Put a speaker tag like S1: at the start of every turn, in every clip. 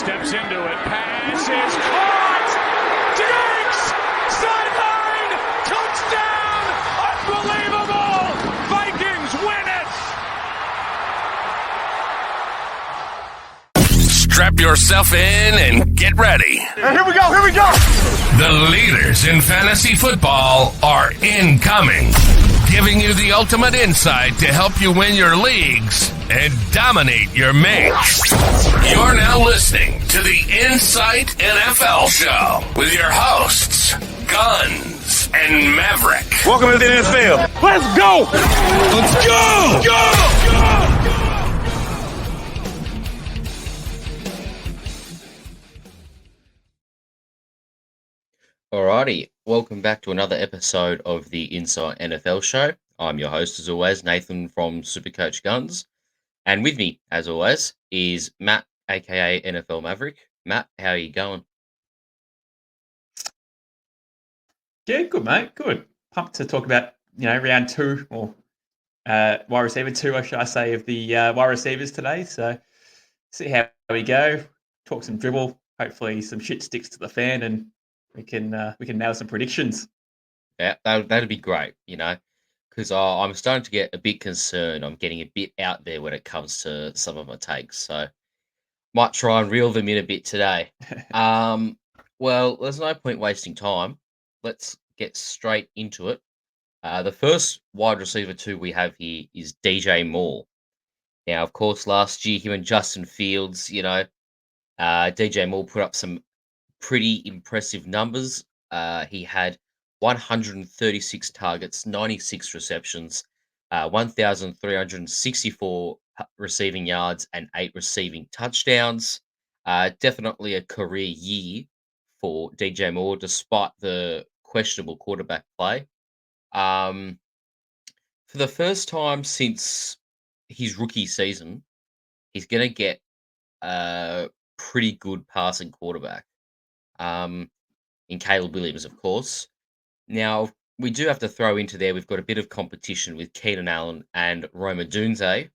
S1: Steps into it. Pass is caught. Diggs! Sideline!
S2: Touchdown! Unbelievable! Vikings win it!
S3: Strap yourself in and get ready.
S1: And here we go!
S3: The leaders in fantasy football are incoming, giving you the ultimate insight to help you win your leagues and dominate your mates. You're now listening to the Insight NFL Show with your hosts, Guns and Maverick.
S1: Welcome to the NFL. Let's go! Let's go! Go!
S4: Alrighty, welcome back to another episode of the Insight NFL Show. I'm your host, as always, Nathan from SuperCoach Guns. And with me, as always, is Matt, aka NFL Maverick. Matt, how are you going?
S5: Yeah, good, mate. Good. Pumped to talk about, round two, or wide receiver two, I should say, of the wide receivers today. So see how we go. Talk some dribble. Hopefully some shit sticks to the fan and we can nail some predictions.
S4: Yeah, that'd be great, because I'm starting to get a bit concerned. I'm getting a bit out there when it comes to some of my takes. So might try and reel them in a bit today. Well, there's no point wasting time. Let's get straight into it. The first wide receiver two we have here is DJ Moore. Now, of course, last year, him and Justin Fields, DJ Moore put up some pretty impressive numbers. He had 136 targets, 96 receptions, 1,364 receiving yards, and 8 receiving touchdowns. Definitely a career year for DJ Moore, despite the questionable quarterback play. For the first time since his rookie season, he's going to get a pretty good passing quarterback. In Caleb Williams, of course. Now, we do have to throw into there, we've got a bit of competition with Keenan Allen and Rome Odunze.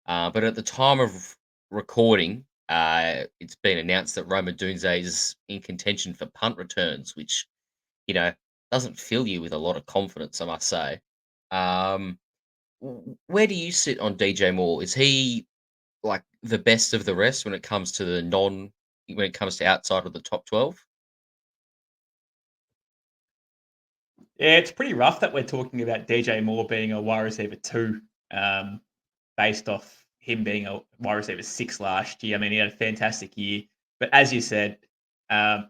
S4: But at the time of recording, it's been announced that Rome Odunze is in contention for punt returns, which, doesn't fill you with a lot of confidence, I must say. Where do you sit on DJ Moore? Is he like the best of the rest when it comes to when it comes to outside of the top 12?
S5: Yeah, it's pretty rough that we're talking about DJ Moore being a wide receiver two, based off him being a wide receiver 6 last year. I mean, he had a fantastic year, but as you said,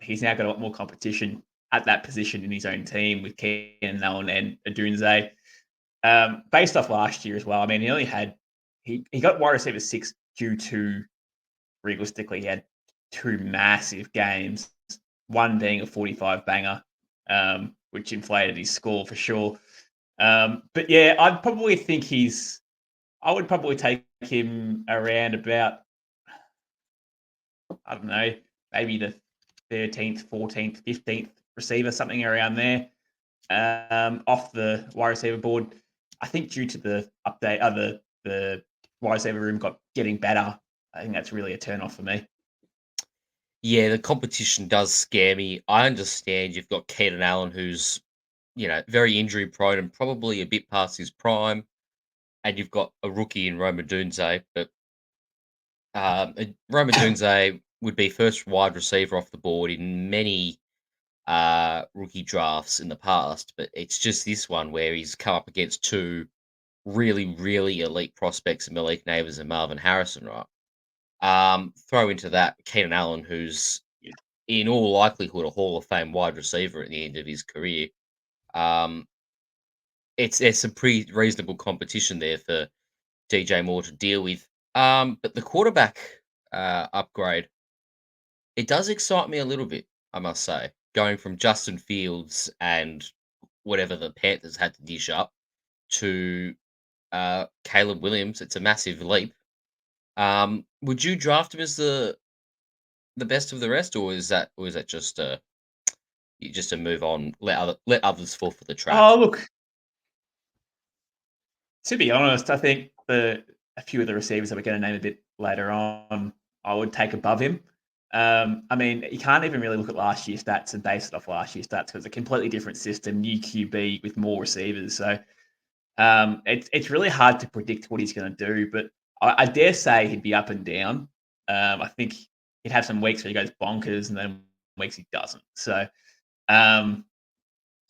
S5: he's now got a lot more competition at that position in his own team with Keenan Allen and Odunze. Based off last year as well, I mean, he got wide receiver 6 due to, realistically, he had 2 massive games, one being a 45 banger, which inflated his score for sure. But yeah, I would probably take him around about, I don't know, maybe the 13th, 14th, 15th receiver, something around there, off the wide receiver board. I think due to the update, the wide receiver room getting better, I think that's really a turn off for me.
S4: Yeah, the competition does scare me. I understand you've got Keenan Allen, who's, very injury prone and probably a bit past his prime. And you've got a rookie in Rome Odunze, but Rome Odunze would be first wide receiver off the board in many rookie drafts in the past. But it's just this one where he's come up against 2 really, really elite prospects in Malik Neighbors and Marvin Harrison, right? Throw into that Keenan Allen, who's in all likelihood a Hall of Fame wide receiver at the end of his career. It's some pretty reasonable competition there for DJ Moore to deal with. But the quarterback upgrade, it does excite me a little bit, I must say. Going from Justin Fields and whatever the Panthers had to dish up to Caleb Williams, it's a massive leap. Would you draft him as the best of the rest, or is that just a move on, let others fall for the trap?
S5: Oh, look, to be honest, I think a few of the receivers that we're going to name a bit later on, I would take above him. I mean, you can't even really look at last year's stats and base it off last year's stats because it's a completely different system, new QB with more receivers. So it's really hard to predict what he's going to do, but I dare say he'd be up and down. I think he'd have some weeks where he goes bonkers and then weeks he doesn't. So, yeah,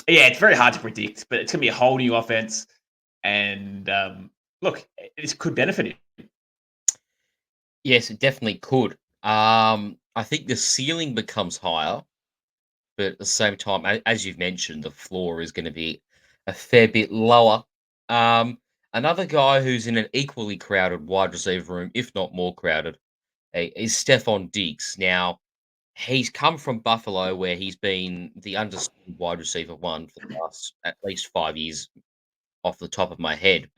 S5: it's very hard to predict, but it's going to be a whole new offense. And look, this could benefit him.
S4: Yes, it definitely could. I think the ceiling becomes higher, but at the same time, as you've mentioned, the floor is going to be a fair bit lower. Another guy who's in an equally crowded wide receiver room, if not more crowded, is Stephon Diggs. Now, he's come from Buffalo, where he's been the undisputed wide receiver one for the last at least 5 years, off the top of my head.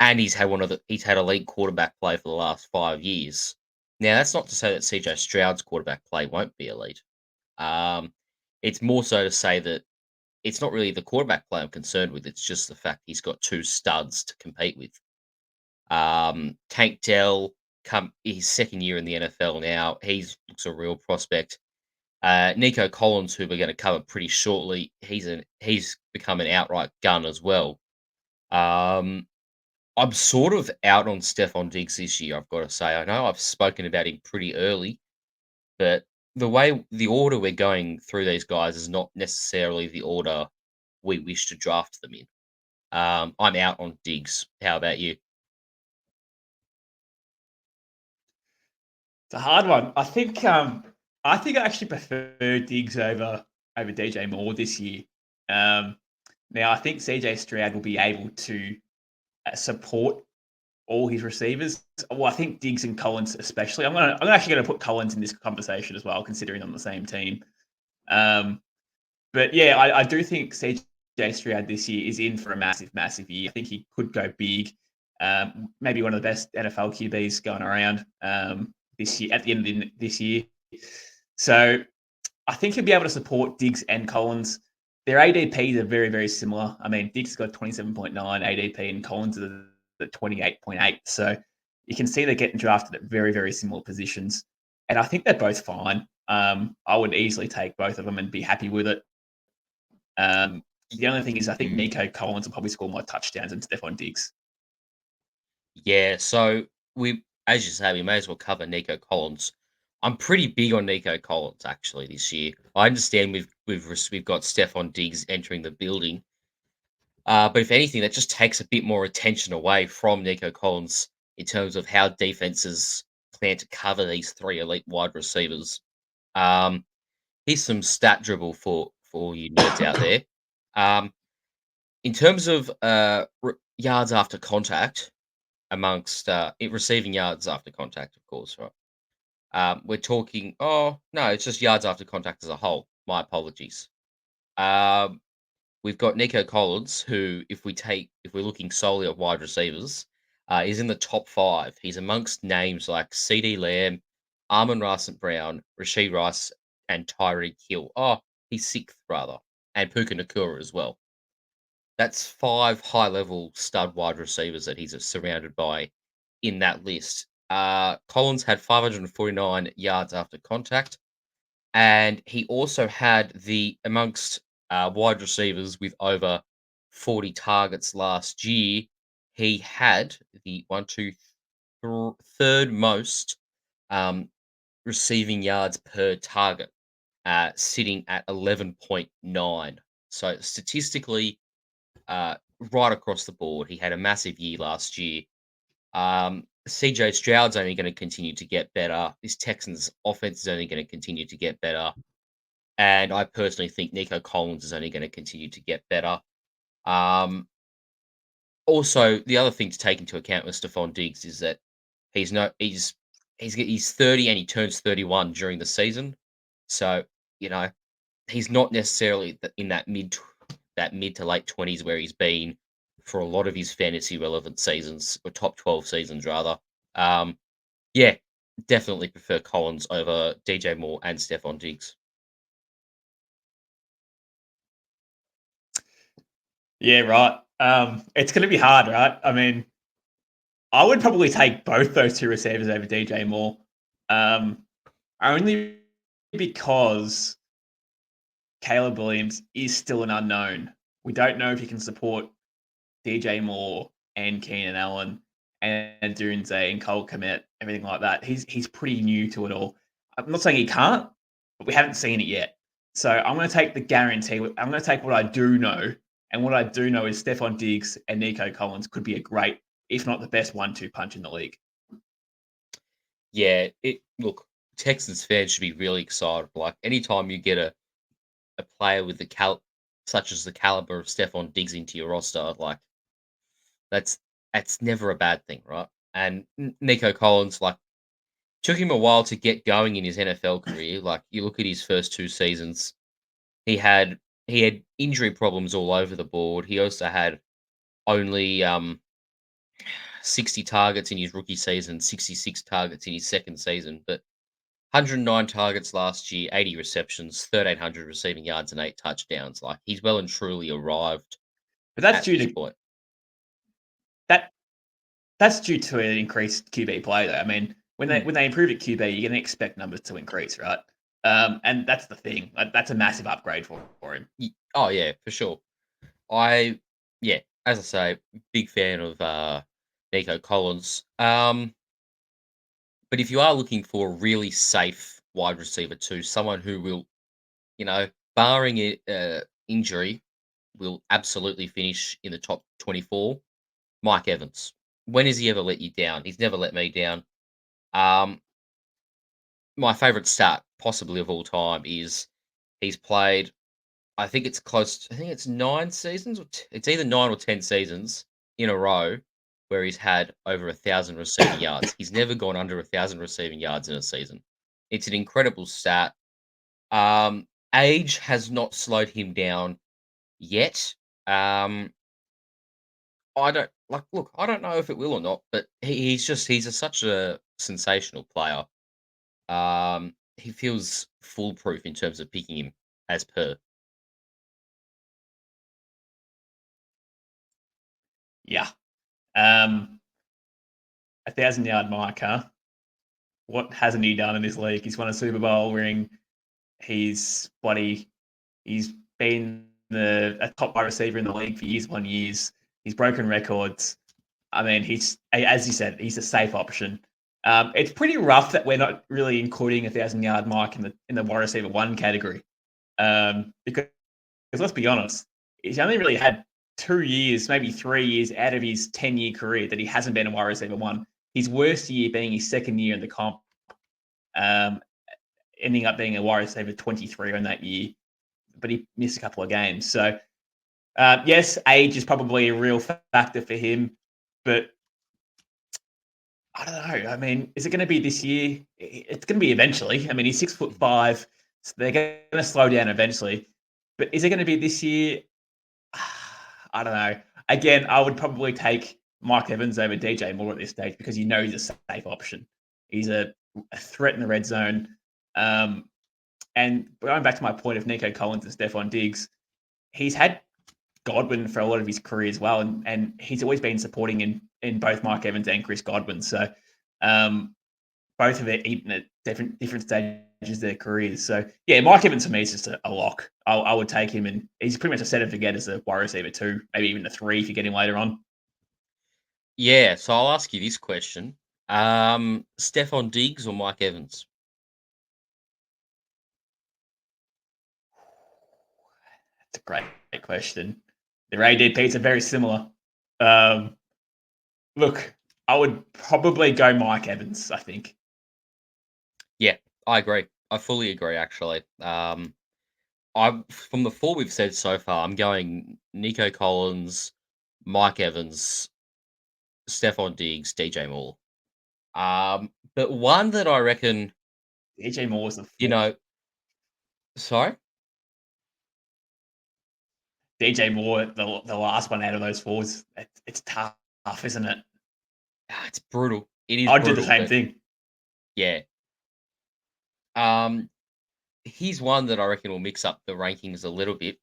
S4: And he's had elite quarterback play for the last 5 years. Now, that's not to say that CJ Stroud's quarterback play won't be elite. Um, it's more so to say that it's not really the quarterback play I'm concerned with. It's just the fact he's got two studs to compete with. Tank Dell, come his second year in the NFL now. Looks a real prospect. Nico Collins, who we're going to cover pretty shortly, he's become an outright gun as well. I'm sort of out on Stephon Diggs this year, I've got to say. I know I've spoken about him pretty early, but the order we're going through these guys is not necessarily the order we wish to draft them in. I'm out on Diggs. How about you?
S5: It's a hard one. I think I actually prefer Diggs over DJ Moore this year. Now I think CJ Stroud will be able to support all his receivers. Well, I think Diggs and Collins especially. I'm actually going to put Collins in this conversation as well, considering on the same team. But yeah, I do think CJ Stroud this year is in for a massive, massive year. I think he could go big. Maybe one of the best NFL QBs going around this year at the end of this year. So I think he'll be able to support Diggs and Collins. Their ADPs are very, very similar. I mean, Diggs has got 27.9 ADP and Collins is at 28.8. So you can see they're getting drafted at very, very similar positions. And I think they're both fine. I would easily take both of them and be happy with it. The only thing is, I think Nico Collins will probably score more touchdowns than Stephon Diggs.
S4: Yeah, so as you say, we may as well cover Nico Collins. I'm pretty big on Nico Collins actually this year. I understand we've got Stephon Diggs entering the building, but if anything, that just takes a bit more attention away from Nico Collins in terms of how defenses plan to cover these three elite wide receivers. Here's some stat dribble for all you nerds out there. In terms of yards after contact, amongst receiving yards after contact, of course, right? We're talking. Oh no, it's just yards after contact as a whole. My apologies. We've got Nico Collins, who, if we're looking solely at wide receivers, is in the top 5. He's amongst names like C.D. Lamb, Amon-Ra St. Brown, Rashee Rice, and Tyreek Hill. Oh, he's 6th, rather, and Puka Nakua as well. That's 5 high-level stud wide receivers that he's surrounded by in that list. Collins had 549 yards after contact, and he also had amongst wide receivers with over 40 targets last year, he had the third most receiving yards per target, sitting at 11.9. So statistically, right across the board, he had a massive year last year. CJ Stroud's only going to continue to get better. This Texans offense is only going to continue to get better. And I personally think Nico Collins is only going to continue to get better. Also, the other thing to take into account with Stephon Diggs is that he's 30 and he turns 31 during the season. So, he's not necessarily in that mid to late 20s where he's been for a lot of his fantasy relevant seasons, or top 12 seasons rather. Yeah, definitely prefer Collins over DJ Moore and Stephon Diggs.
S5: Yeah, right. It's going to be hard, right? I mean, I would probably take both those two receivers over DJ Moore. only because Caleb Williams is still an unknown. We don't know if he can support DJ Moore and Keenan Allen and Dunze and Cole Kmet, everything like that. He's pretty new to it all. I'm not saying he can't, but we haven't seen it yet. So I'm going to take the guarantee. I'm going to take what I do know. And what I do know is Stephon Diggs and Nico Collins could be a great, if not the best 1-2 punch in the league.
S4: Yeah, look, Texans fans should be really excited. Like anytime you get a player with such as the caliber of Stephon Diggs into your roster, like that's never a bad thing, right? And Nico Collins, like, took him a while to get going in his NFL career. Like you look at his first 2 seasons, he had injury problems all over the board. He also had only 60 targets in his rookie season, 66 targets in his second season, but 109 targets last year, 80 receptions, 1,300 receiving yards, and 8 touchdowns. Like he's well and truly arrived
S5: But that's
S4: at
S5: due
S4: this
S5: to
S4: point.
S5: that's due to an increased QB play, though. I mean, when they improve at QB, you're going to expect numbers to increase, right? And that's the thing. That's a massive upgrade for him.
S4: Oh yeah, for sure. Yeah, as I say, big fan of Nico Collins. But if you are looking for a really safe wide receiver too, someone who will, barring injury, will absolutely finish in the top 24, Mike Evans. When has he ever let you down? He's never let me down. My favorite stat, possibly of all time, is he's played. I think it's close. I think it's 9 seasons, or it's either 9 or 10 seasons in a row where he's had over 1,000 receiving yards. He's never gone under 1,000 receiving yards in a season. It's an incredible stat. Age has not slowed him down yet. I don't like. Look, I don't know if it will or not, but he's such a sensational player. He feels foolproof in terms of picking him as per.
S5: Yeah. 1,000-yard marker. What hasn't he done in this league? He's won a Super Bowl ring. He's been a top wide receiver in the league for years upon years. He's broken records. I mean, as you said, he's a safe option. It's pretty rough that we're not really including 1,000-yard mark in the wide receiver 1 category. Because let's be honest, he's only really had 2 years, maybe 3 years out of his 10-year career that he hasn't been a wide receiver 1. His worst year being his second year in the comp, ending up being a wide receiver 23 in that year, but he missed a couple of games. So, yes, age is probably a real factor for him, but I don't know. I mean, is it going to be this year? It's going to be eventually. I mean, he's 6'5", so they're going to slow down eventually. But is it going to be this year? I don't know. Again, I would probably take Mike Evans over DJ Moore at this stage because he's a safe option. He's a threat in the red zone. And going back to my point of Nico Collins and Stephon Diggs, he's had Godwin for a lot of his career as well, and he's always been supporting in both Mike Evans and Chris Godwin. So both of it eaten at different stages of their careers. So yeah, Mike Evans for me is just a lock. I would take him, and he's pretty much a set and forget as a wide receiver 2, maybe even a 3 if you get him later on.
S4: Yeah, so I'll ask you this question: Stephon Diggs or Mike Evans?
S5: That's a great question. Their ADPs are very similar. Look, I would probably go Mike Evans, I think.
S4: Yeah, I agree. I fully agree. Actually, from the 4 we've said so far, I'm going Nico Collins, Mike Evans, Stephon Diggs, DJ Moore. But one that I reckon,
S5: DJ Moore is the 4th.
S4: Sorry,
S5: DJ Moore, the last one out of those 4s. It's tough, isn't it?
S4: it's brutal. It is.
S5: I'd
S4: brutal,
S5: do the same
S4: but
S5: thing.
S4: Yeah. Here's one that I reckon will mix up the rankings a little bit.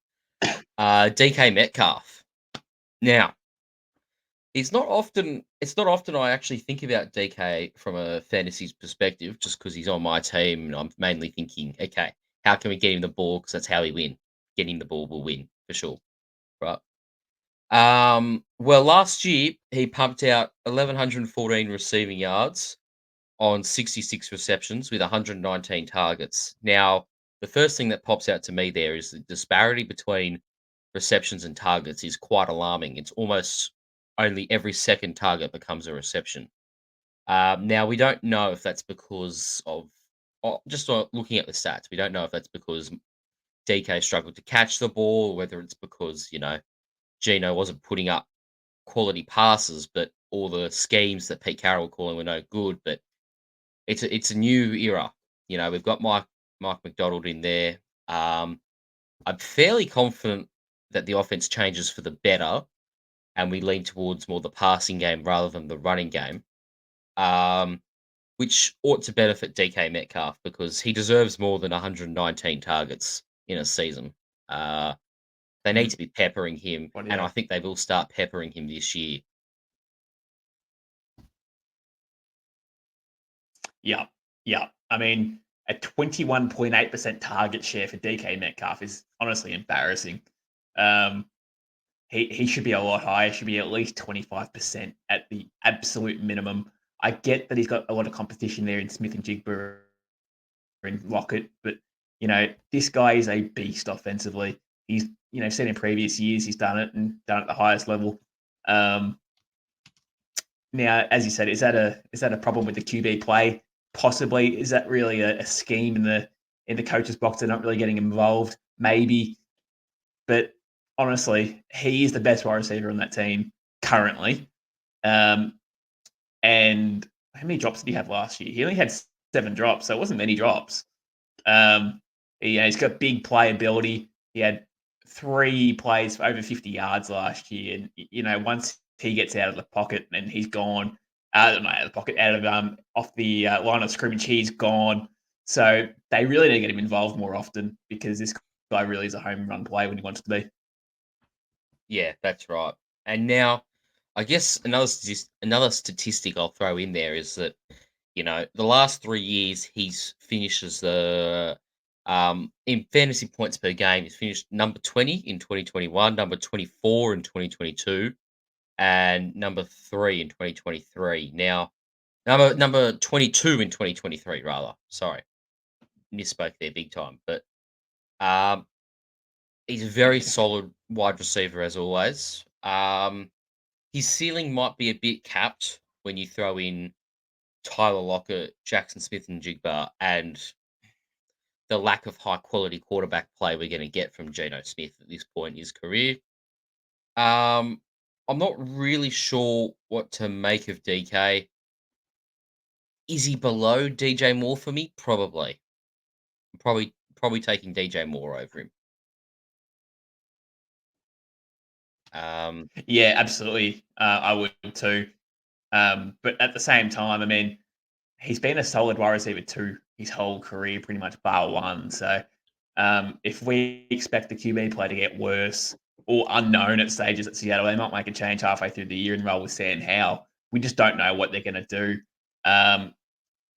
S4: DK Metcalf. Now, It's not often I actually think about DK from a fantasy perspective, just because he's on my team, and I'm mainly thinking, okay, how can we get him the ball? Because that's how we win. Getting the ball will win for sure, right? Well, last year he pumped out 1,114 receiving yards on 66 receptions with 119 targets. Now, the first thing that pops out to me there is the disparity between receptions and targets is quite alarming. It's almost only every second target becomes a reception. Now, we don't know if that's because of, just looking at the stats, we don't know if that's because DK struggled to catch the ball, or whether it's because, Gino wasn't putting up quality passes, but all the schemes that Pete Carroll were calling were no good. But it's a new era. We've got Mike McDonald in there. I'm fairly confident that the offense changes for the better, and we lean towards more the passing game rather than the running game, um, which ought to benefit DK Metcalf because he deserves more than 119 targets in a season. They need
S5: Mm,
S4: to be peppering him, and I
S5: rightio.
S4: think they will start peppering him this year.
S5: Yeah, yeah. I mean, a 21.8% target share for DK Metcalf is honestly embarrassing. Um, he should be a lot higher. Should be at least 25% at the absolute minimum. I get that he's got a lot of competition there in Smith and Jigba and Lockett, but this guy is a beast offensively. He's said in previous years he's done it and done it at the highest level. Um, Now, as you said, is that a problem with the QB play? Possibly. Is that really a scheme in the coach's box? They're not really getting involved. Maybe, but honestly, he is the best wide receiver on that team currently. Um, and how many drops did he have last year? He only had 7 drops, so it wasn't many drops. Um, he's got big playability. He had 3 plays for over 50 yards last year, and once he gets out of the pocket and he's gone, not out of the pocket, out of off the line of scrimmage, he's gone. So they really need to get him involved more often because this guy really is a home run play when he wants to be.
S4: Yeah, that's right. And now, I guess another statistic I'll throw in there is that the last 3 years he's finished as the in fantasy points per game. He's finished number 20 in 2021, number 24 in 2022, and number 3 in 2023. Now, number 22 in 2023, rather. Sorry, misspoke there big time. But um, he's a very solid wide receiver as always. His ceiling might be a bit capped when you throw in Tyler Lockett, Jackson Smith and Jigba, and the lack of high quality quarterback play we're going to get from Geno Smith at this point in his career. Um, I'm not really sure what to make of DK. Is he below DJ Moore for me? Probably. Probably taking DJ Moore over him. Um,
S5: Yeah, absolutely. I would too. But at the same time, I mean, he's been a solid wide receiver too his whole career, pretty much bar one. So if we expect the QB play to get worse or unknown at stages at Seattle, they might make a change halfway through the year and roll with Sam Howell. We just don't know what they're going to do. Um,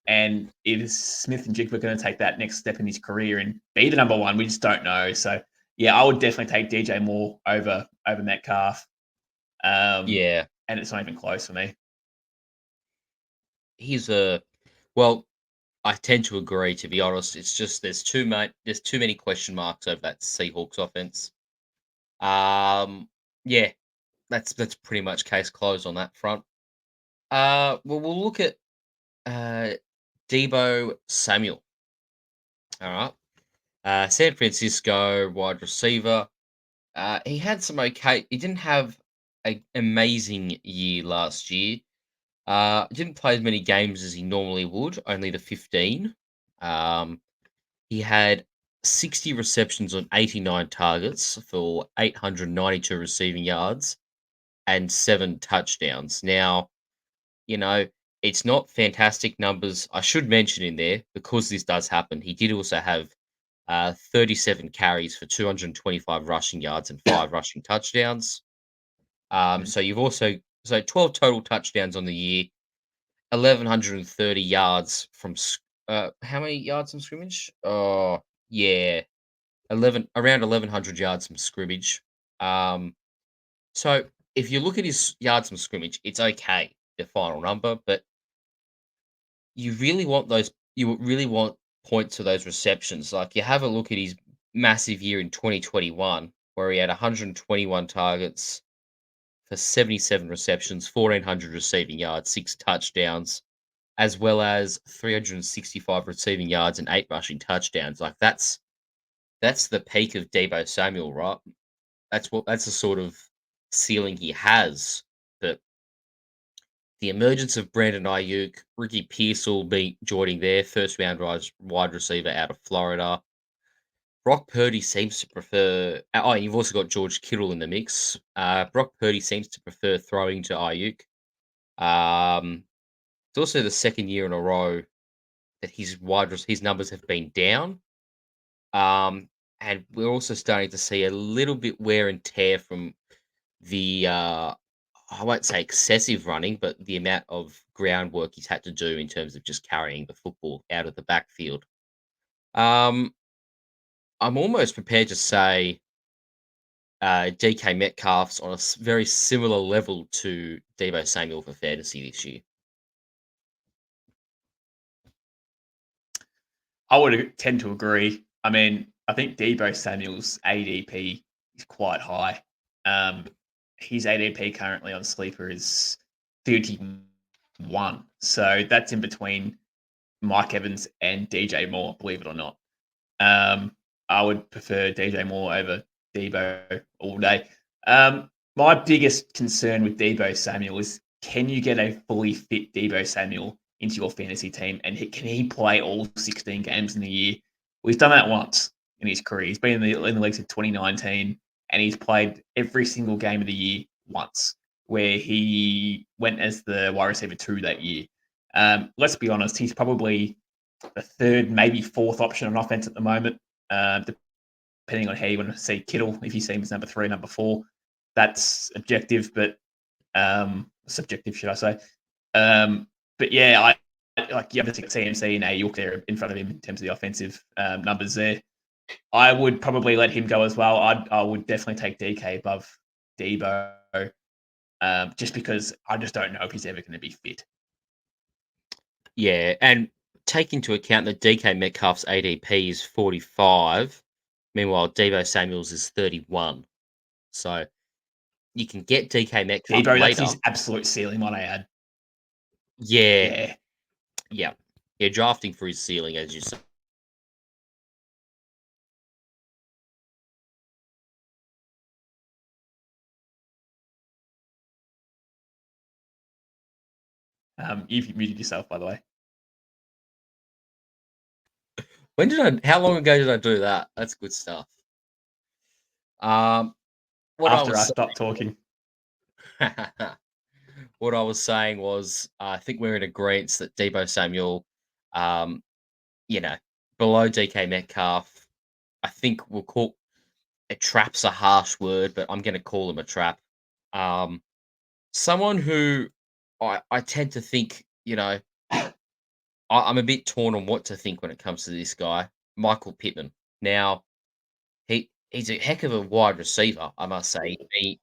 S5: and is Smith and Jigba going to take that next step in his career and be the number one? We just don't know. So yeah, I would definitely take DJ Moore over Metcalf.
S4: yeah,
S5: And it's not even close for me.
S4: he's a well. I tend to agree. To be honest, it's just there's too many question marks over that Seahawks offense. Yeah, that's pretty much case closed on that front. Well, we'll look at uh, Debo Samuel. All right, San Francisco wide receiver. He had some okay. He didn't have an amazing year last year. Didn't play as many games as he normally would. Only the 15. Um, he had 60 receptions on 89 targets for 892 receiving yards and 7 touchdowns. Now, you know, it's not fantastic numbers. I should mention in there, because this does happen, he did also have 37 carries for 225 rushing yards and 5 rushing touchdowns.
S5: Mhm.
S4: So you've also So 12 total touchdowns on the year, 1,130 yards from how many yards from scrimmage? Oh, yeah, 1100 yards from scrimmage. Um, so if you look at his yards from scrimmage, it's okay, the final number, but you really want points for those receptions. Like you have a look at his massive year in 2021, where he had 121 targets for 77 receptions, 1,400 receiving yards, 6 touchdowns, as well as 365 receiving yards and 8 rushing touchdowns. Like that's the peak of Debo Samuel, right? That's the sort of ceiling he has. But the emergence of Brandon Ayuk, Ricky Pearsall be joining there, first round wide receiver out of Florida. Brock Purdy seems to prefer. Oh, you've also got George Kittle in the mix. Brock Purdy seems to prefer throwing to Ayuk. It's also the second year in a row that his numbers have been down. And we're also starting to see a little bit wear and tear from the I won't say excessive running, but the amount of groundwork he's had to do in terms of just carrying the football out of the backfield. Um, I'm almost prepared to say DK Metcalf's on a very similar level to Debo Samuel for fantasy this year.
S5: I would tend to agree. I mean, I think Debo Samuel's ADP is quite high. His ADP currently on Sleeper is 31. So that's in between Mike Evans and DJ Moore, believe it or not. I would prefer DJ Moore over Debo all day. My biggest concern with Debo Samuel is, can you get a fully fit Debo Samuel into your fantasy team, and can he play all 16 games in the year? Well, he's done that once in his career. He's been in the league since 2019, and he's played every single game of the year once, where he went as the wide receiver 2 that year. Let's be honest, he's probably the third, maybe fourth option on offense at the moment, depending on how you want to see Kittle. If you see him as number 3, number 4, that's objective, but subjective, should I say? But yeah, I like you have to CMC and Ayuk there in front of him in terms of the offensive numbers there. I would probably let him go as well. I would definitely take DK above Debo, just because I just don't know if he's ever going to be fit.
S4: Yeah, and take into account that DK Metcalf's ADP is 45. Meanwhile, Debo Samuel's is 31. So you can get DK Metcalf
S5: Debo, that's
S4: later.
S5: his absolute ceiling, might I add.
S4: Yeah. Yeah. Yeah, drafting for his ceiling, as you said.
S5: You've muted yourself, by the way.
S4: How long ago did I do that? That's good stuff. What
S5: After I stopped talking.
S4: what I was saying was, I think we're in agreement that Debo Samuel, um, below DK Metcalf, I think we'll call a trap's a harsh word, but I'm going to call him a trap. Someone who I tend to think, I'm a bit torn on what to think when it comes to this guy, Michael Pittman. Now, he's a heck of a wide receiver, I must say.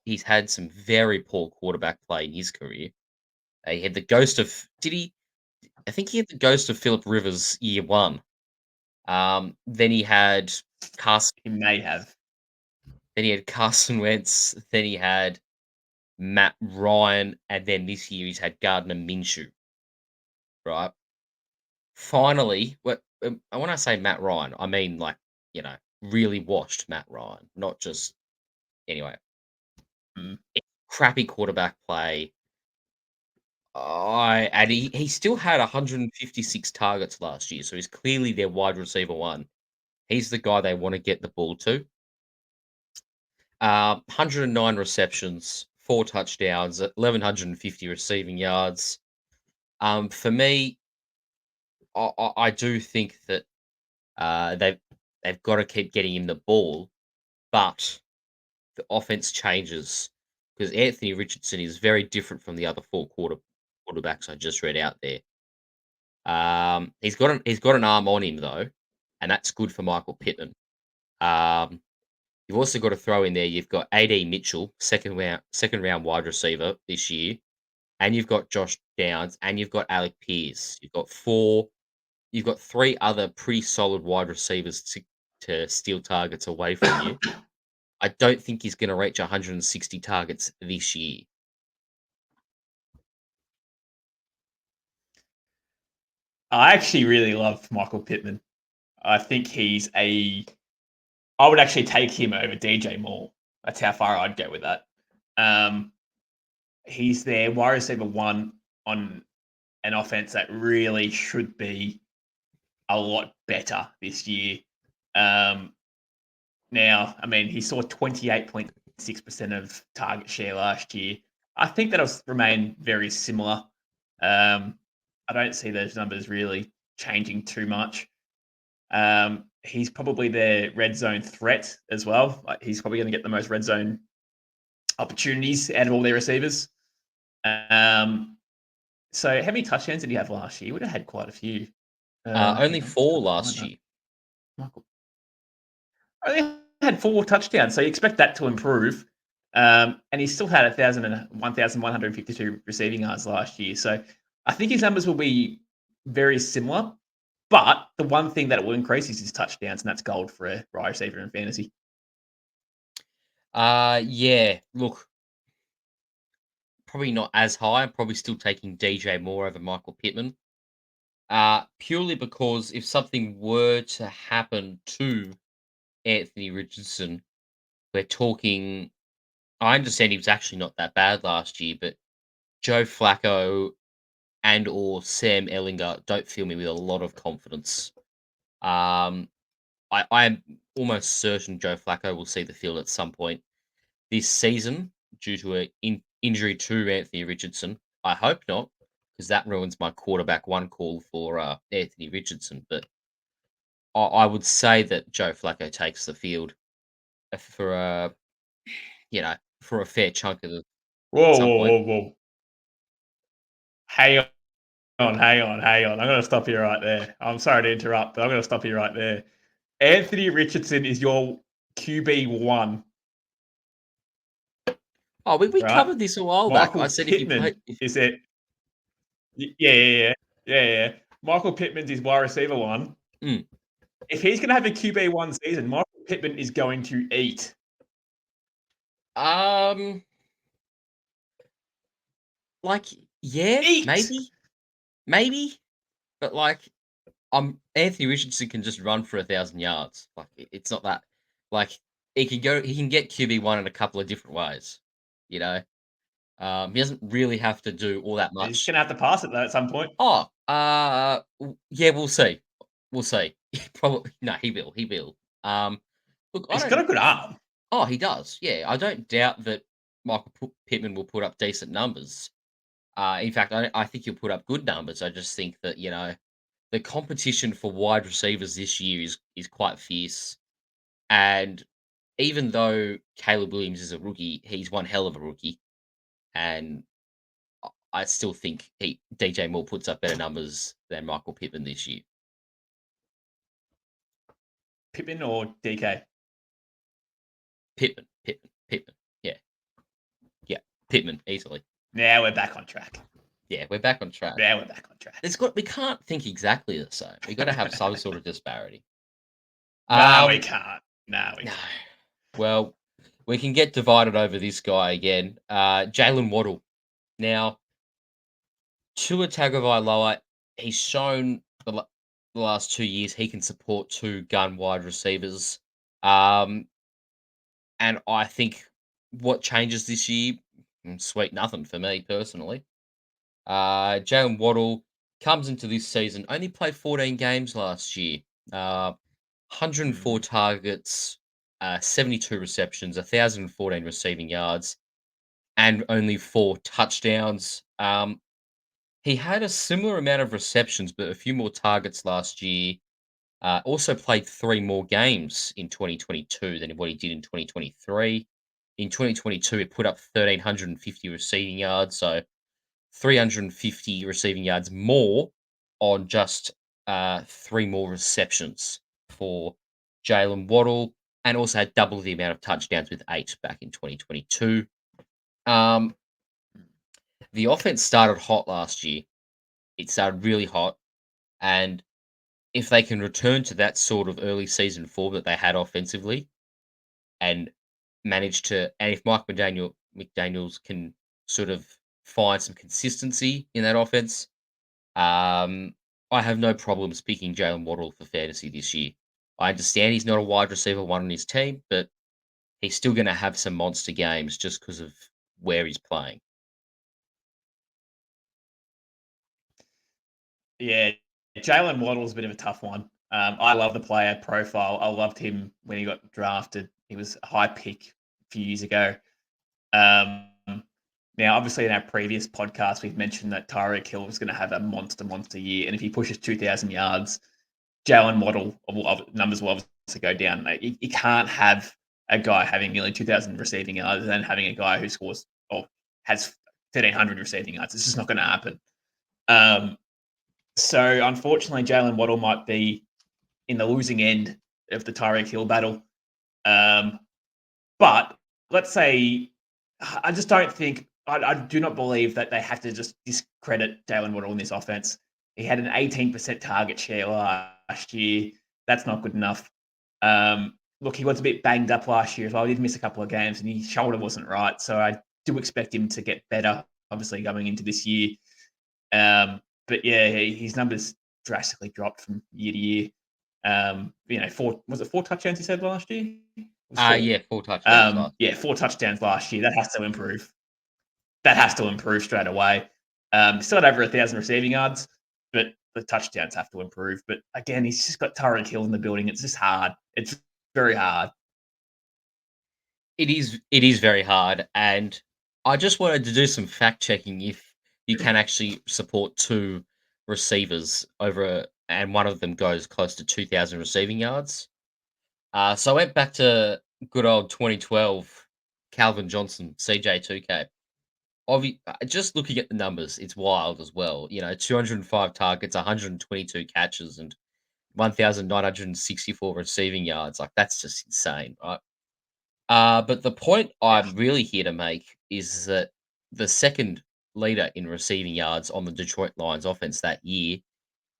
S4: He's had some very poor quarterback play in his career. He had the ghost of did he? I think he had the ghost of Philip Rivers year one. Then he had Carson.
S5: He may have.
S4: Then he had Carson Wentz. Then he had Matt Ryan, and then this year he's had Gardner Minshew. Right. Finally, when I say Matt Ryan, I mean really washed Matt Ryan, not just anyway. Crappy quarterback play. And he still had 156 targets last year, so he's clearly their wide receiver 1. He's the guy they wanna get the ball to. 109 receptions, 4 touchdowns, 1,150 receiving yards. For me, I do think that, they've gotta keep getting him the ball, but the offense changes because Anthony Richardson is very different from the other four quarterbacks I just read out there. He's got an arm on him though, and that's good for Michael Pittman. Um, you've also got to throw in there. You've got AD Mitchell, second round wide receiver this year, and you've got Josh Downs, and you've got Alec Pierce. You've got four. You've got three other pretty solid wide receivers to steal targets away from you. I don't think he's going to reach 160 targets this year.
S5: I actually really love Michael Pittman. I think I would actually take him over DJ Moore. That's how far I'd go with that. He's their wide receiver one on an offense that really should be a lot better this year. Now, I mean, he saw 28.6% of target share last year. I think that'll remain very similar. I don't see those numbers really changing too much. He's probably their red zone threat as well. Like, he's probably going to get the most red zone opportunities out of all their receivers. So how many touchdowns did he have last year? He would have had quite a few.
S4: Only 4 last year.
S5: Michael only had 4 touchdowns, so you expect that to improve. And he still had 1,152 receiving yards last year. So I think his numbers will be very similar. But the one thing that it will increase is his touchdowns, and that's gold for a wide receiver in fantasy.
S4: Yeah. Look, probably not as high. I'm probably still taking DJ Moore over Michael Pittman. Purely because if something were to happen to Anthony Richardson, we're talking. I understand he was actually not that bad last year, but Joe Flacco and or Sam Ellinger don't fill me with a lot of confidence. I'm almost certain Joe Flacco will see the field at some point this season due to an injury to Anthony Richardson. I hope not, because that ruins my quarterback one call for Anthony Richardson. But I would say that Joe Flacco takes the field for for a fair chunk of the at
S5: Whoa,
S4: some
S5: whoa,
S4: point.
S5: whoa, whoa. Hang hang on. I'm going to stop you right there. I'm sorry to interrupt, but I'm going to stop you right there. Anthony Richardson is your QB1,
S4: Oh, we
S5: right?
S4: covered this a while back. I
S5: Michael
S4: said if you play,
S5: Pittman is it? Yeah. Michael Pittman's his wide receiver one.
S4: Mm.
S5: If he's going to have a QB1 season, Michael Pittman is going to eat.
S4: Like, yeah,
S5: Eat!
S4: maybe, but like, Anthony Richardson can just run for 1,000 yards. Like, it's not that. Like, he can get QB1 in a couple of different ways. You know, he doesn't really have to do all that
S5: He's
S4: much.
S5: going to have to pass it though at some point.
S4: Oh, yeah, we'll see. We'll see. Probably no, he will. He will. Look, I
S5: He's got a
S4: don't.
S5: good arm.
S4: Oh, he does. Yeah, I don't doubt that Michael Pittman will put up decent numbers. In fact, I think he'll put up good numbers. I just think that the competition for wide receivers this year is quite fierce. And even though Caleb Williams is a rookie, he's one hell of a rookie. And I still think DJ Moore puts up better numbers than Michael Pittman this year.
S5: Pittman or DK?
S4: Pittman. Yeah, Pittman easily.
S5: Now we're back on track.
S4: Yeah, we're back on track. We can't think exactly the same. We got to have some sort of disparity.
S5: No, we can't. No.
S4: Well, we can get divided over this guy again. Jalen Waddle. Now, Tua Tagovailoa, he's shown the last 2 years he can support 2 gun wide receivers. And I think what changes this year, sweet nothing for me personally. Jalen Waddle comes into this season, only played 14 games last year. 104 targets, 72 receptions, 1,014 receiving yards, and only 4 touchdowns. He had a similar amount of receptions, but a few more targets last year. Also played 3 more games in 2022 than what he did in 2023. In 2022, it put up 1,350 receiving yards, so 350 receiving yards more on just 3 more receptions for Jalen Waddle, and also had double the amount of touchdowns with 8 back in 2022. Um, the offense started hot last year. It started really hot, and if they can return to that sort of early season form that they had offensively, and and if Mike McDaniels can sort of find some consistency in that offense, um, I have no problem picking Jalen Waddle for fantasy this year. I understand he's not a wide receiver one on his team, but he's still going to have some monster games just because of where he's playing.
S5: Yeah, Jalen Waddle's a bit of a tough one. I love the player profile. I loved him when he got drafted. He was a high pick a few years ago. Um, Now, obviously, in our previous podcast, we've mentioned that Tyreek Hill was going to have a monster year, and if he pushes 2,000 yards, Jalen Waddle numbers will obviously go down. You can't have a guy having nearly 2,000 receiving yards and then having a guy who scores or has 1,300 receiving yards. It's just not going to happen. So, unfortunately, Jalen Waddle might be in the losing end of the Tyreek Hill battle. But let's say I just don't think I do not believe that they have to just discredit Jalen Waddle in this offense. He had an 18% target share last year. That's not good enough. Look, he was a bit banged up last year as well. He did miss a couple of games, and his shoulder wasn't right. So I do expect him to get better, obviously, going into this year. But yeah, his numbers drastically dropped from year to year. 4 touchdowns he said last year?
S4: Yeah, 4 touchdowns last.
S5: 4 touchdowns last year. That has to improve. That has to improve straight away. Still had over 1,000 receiving yards, but the touchdowns have to improve. But again, he's just got Tyreek Hill in the building. It's just hard. It's very hard.
S4: It is very hard, and I just wanted to do some fact checking if you can actually support 2 receivers and one of them goes close to 2,000 receiving yards. So I went back to good old 2012 Calvin Johnson, CJ2K. Just looking at the numbers, it's wild as well. 205 targets, 122 catches, and 1,964 receiving yards. Like, that's just insane, right? But the point I'm really here to make is that the second leader in receiving yards on the Detroit Lions offense that year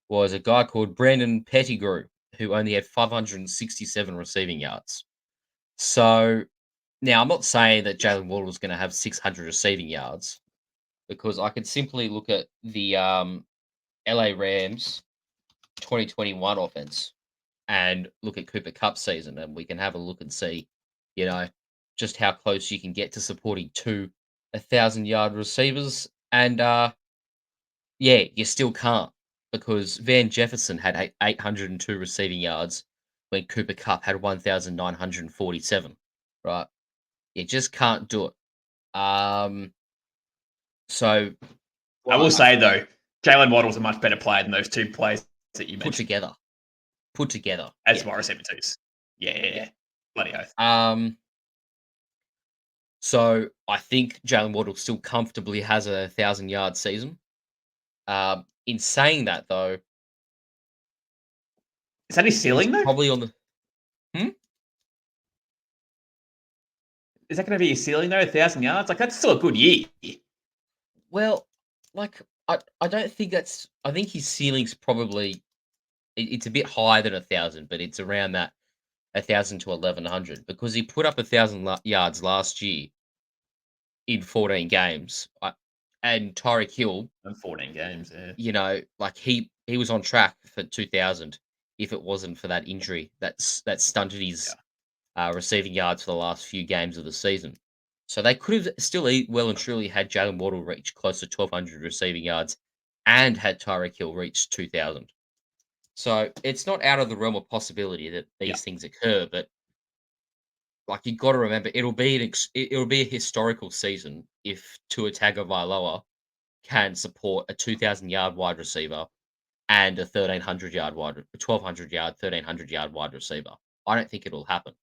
S4: was a guy called Brandon Pettigrew, who only had 567 receiving yards. So now I'm not saying that Jalen Waddle was going to have 600 receiving yards, because I could simply look at the LA Rams 2021 offense and look at Cooper Cup season, and we can have a look and see, just how close you can get to supporting 2 1,000-yard receivers. And yeah, you still can't, because Van Jefferson had 802 receiving yards when Cooper Cup had 1,947. Right? You just can't do it. So
S5: I will say, though, Jalen Waddle's a much better player than those 2 players that you
S4: put
S5: mentioned.
S4: together
S5: As
S4: yeah.
S5: wide receiver twos. Yeah. Bloody oath.
S4: So I think Jalen Waddle still comfortably has a 1,000-yard season. In saying that, though,
S5: Is that his ceiling, though?
S4: probably on the
S5: Is that going to be his ceiling, though? 1,000 yards? Like, that's still a good year.
S4: well, like I don't think that's. I think his ceiling's probably it's a bit higher than 1,000, but it's around that 1,000 to 1,100, because he put up 1,000 yards last year in 14 games. And Tyreek Hill,
S5: In 14 games, yeah.
S4: like he was on track for 2,000 if it wasn't for that injury that stunted his receiving yards for the last few games of the season. So they could have still well and truly had Jalen Waddle reach close to 1,200 receiving yards and had Tyreek Hill reach 2,000. So it's not out of the realm of possibility that these things occur, but like, you got to remember, it'll be a historical season if Tua Tagovailoa can support a 2,000-yard wide receiver and a 1,300-yard 1,200-yard, 1,300-yard wide receiver. I don't think it'll happen.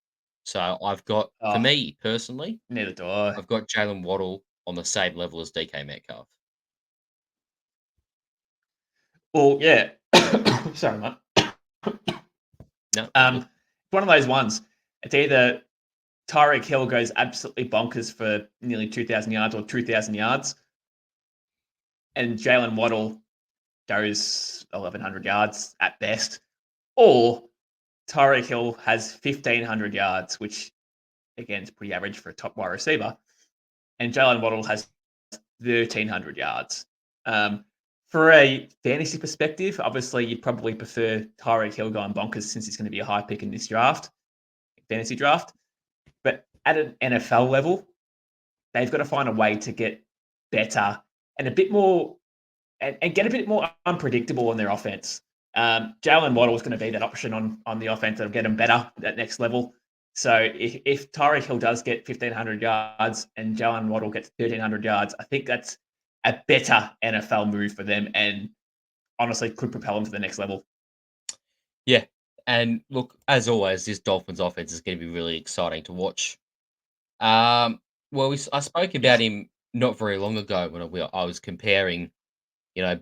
S4: So I've got, for
S5: Oh,
S4: me personally,
S5: neither do I.
S4: I've got Jalen Waddle on the same level as DK Metcalf.
S5: Well, yeah. Sorry, mate.
S4: No, all good.
S5: One of those ones. It's either Tyreek Hill goes absolutely bonkers for nearly 2,000 yards or 2,000 yards, and Jalen Waddle goes 1,100 yards at best, or Tyreek Hill has 1,500 yards, which again is pretty average for a top wide receiver, and Jalen Waddle has 1,300 yards. For a fantasy perspective, obviously you'd probably prefer Tyreek Hill going bonkers since he's going to be a high pick in this draft, fantasy draft. But at an NFL level, they've got to find a way to get better and a bit more and get a bit more unpredictable on their offense. Jalen Waddle is going to be that option on the offense that'll get them better at that next level. So if Tyreek Hill does get 1,500 yards and Jalen Waddle gets 1,300 yards, I think that's a better NFL move for them and honestly could propel them to the next level.
S4: Yeah. And look, as always, this Dolphins offense is going to be really exciting to watch. Well, I spoke about him not very long ago when I was comparing,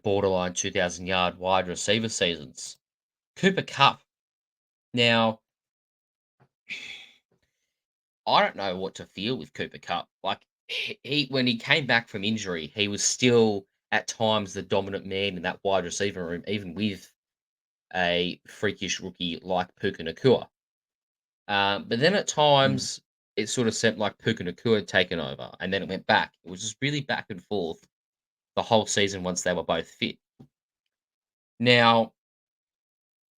S4: borderline 2,000 yard wide receiver seasons. Cooper Cup. Now, I don't know what to feel with Cooper Cup. Like he when he came back from injury, he was still at times the dominant man in that wide receiver room, even with a freakish rookie like Puka Nakua. But then at times it sort of seemed like Puka Nakua had taken over, and then it went back. It was just really back and forth the whole season once they were both fit. Now,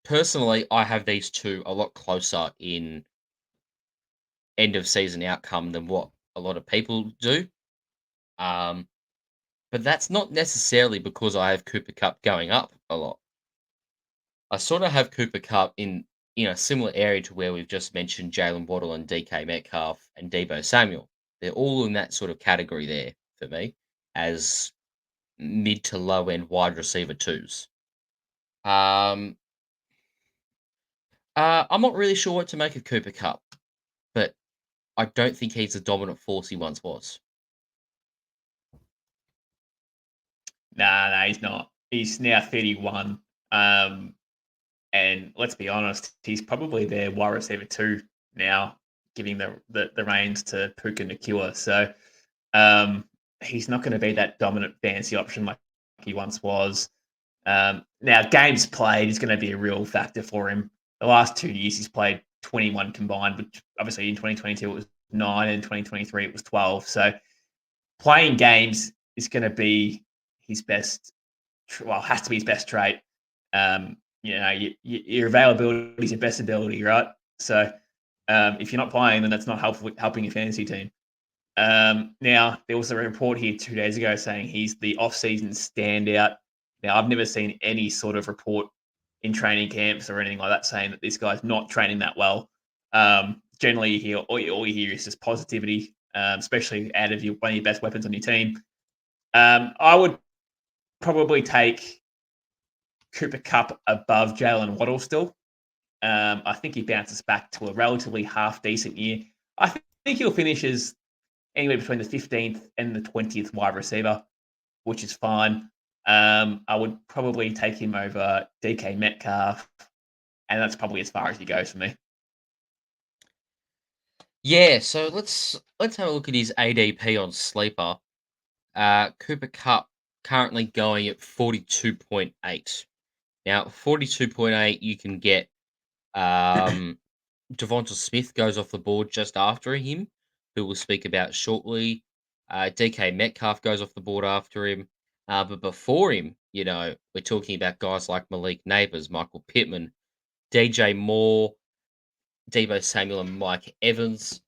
S4: personally, I have these two a lot closer in end of season outcome than what a lot of people do. Um, but that's not necessarily because I have Cooper Cup going up a lot. I sort of have Cooper Cup in a similar area to where we've just mentioned Jalen Waddle and DK Metcalf and Debo Samuel. They're all in that sort of category there for me as mid to low end wide receiver twos. Um, I'm not really sure what to make of Cooper Cup, but I don't think he's the dominant force he once was.
S5: Nah, he's not. He's now 31. And let's be honest, he's probably their wide receiver two now, giving the reins to Puka Nakua. So he's not going to be that dominant fantasy option like he once was. Now, games played is going to be a real factor for him. The last 2 years, he's played 21 combined, but obviously in 2022 it was 9, and in 2023 it was 12. So playing games is going to be his best, has to be his best trait. Your availability is your best ability, right? So if you're not playing, then that's not helping your fantasy team. Now, there was a report here 2 days ago saying he's the off-season standout. Now, I've never seen any sort of report in training camps or anything like that saying that this guy's not training that well. Generally, all you hear is just positivity, especially out of one of your best weapons on your team. I would probably take Cooper Cup above Jalen Waddle still. I think he bounces back to a relatively half-decent year. I think he'll finish as anywhere between the 15th and the 20th wide receiver, which is fine. I would probably take him over DK Metcalf, and that's probably as far as he goes for me.
S4: Yeah, so let's have a look at his ADP on Sleeper. Cooper Cup currently going at 42.8. Now, 42.8, you can get Devonta Smith goes off the board just after him, who we'll speak about shortly. DK Metcalf goes off the board after him. But before him, we're talking about guys like Malik Neighbors, Michael Pittman, DJ Moore, Debo Samuel, and Mike Evans.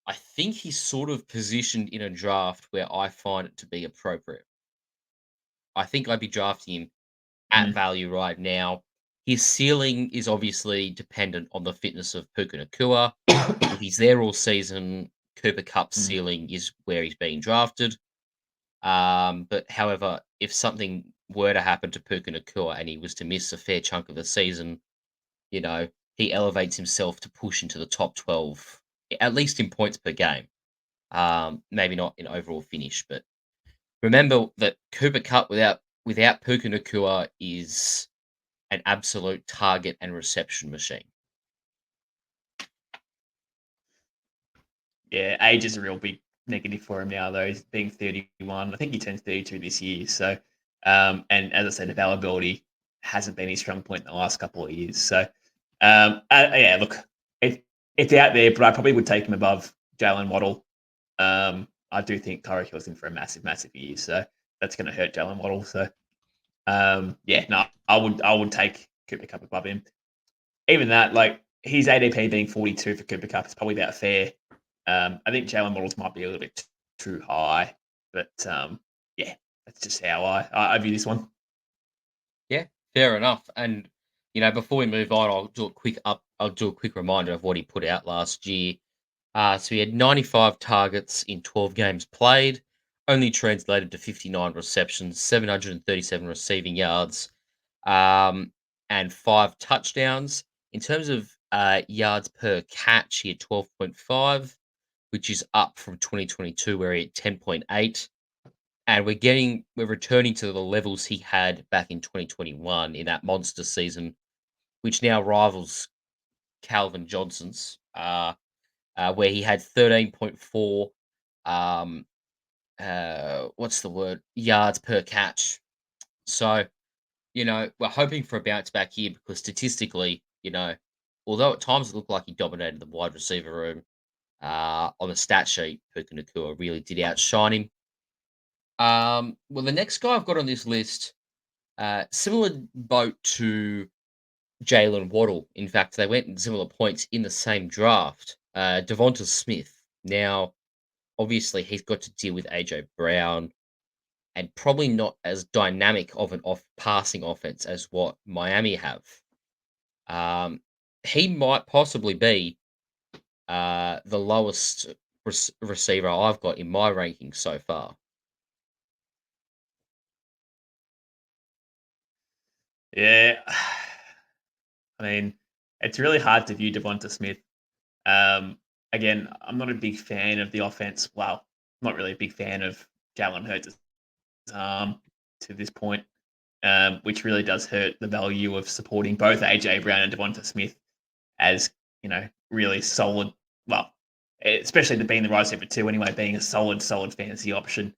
S4: I think he's sort of positioned in a draft where I find it to be appropriate. I think I'd be drafting him at value right now. His ceiling is obviously dependent on the fitness of Puka Nakua. If he's there all season, Cooper Cup's ceiling is where he's being drafted. But however, if something were to happen to Puka Nakua and he was to miss a fair chunk of the season, he elevates himself to push into the top 12 at least in points per game. Maybe not in overall finish, but remember that Cooper Cup without Puka Nakua is an absolute target and reception machine.
S5: Yeah, age is a real big negative for him now, though. He's being 31. I think he turns 32 this year. So, and as I said, availability hasn't been his strong point in the last couple of years. So, yeah, look, it's out there, but I probably would take him above Jalen Waddle. I do think Tyreek Hill's in for a massive, massive year. So that's going to hurt Jalen Waddle. So, yeah, no, I would take Cooper Cup above him. Even that, like his ADP being 42 for Cooper Cup is probably about fair. I think Jalen Waddles might be a little bit too high, but yeah, that's just how I view this one.
S4: Yeah, fair enough. And before we move on, I'll do a quick reminder of what he put out last year. So he had 95 targets in 12 games played, only translated to 59 receptions, 737 receiving yards, and 5 touchdowns. In terms of yards per catch, he had 12.5, which is up from 2022 where he had 10.8. And we're returning to the levels he had back in 2021 in that monster season, which now rivals Calvin Johnson's, where he had 13.4, what's the word, yards per catch. So, we're hoping for a bounce back here because statistically, although at times it looked like he dominated the wide receiver room, on the stat sheet, Puka Nakua really did outshine him. Well, the next guy I've got on this list, similar boat to Jalen Waddle. In fact, they went in similar points in the same draft. Devonta Smith. Now, obviously, he's got to deal with AJ Brown, and probably not as dynamic of an passing offense as what Miami have. He might possibly be the lowest receiver I've got in my rankings so far.
S5: Yeah, I mean, it's really hard to view Devonta Smith. Again, I'm not a big fan of the offense. Well, not really a big fan of Jalen Hurts' arm to this point, which really does hurt the value of supporting both AJ Brown and Devonta Smith as really solid. Well, especially being the wide receiver too. Anyway, being a solid fantasy option.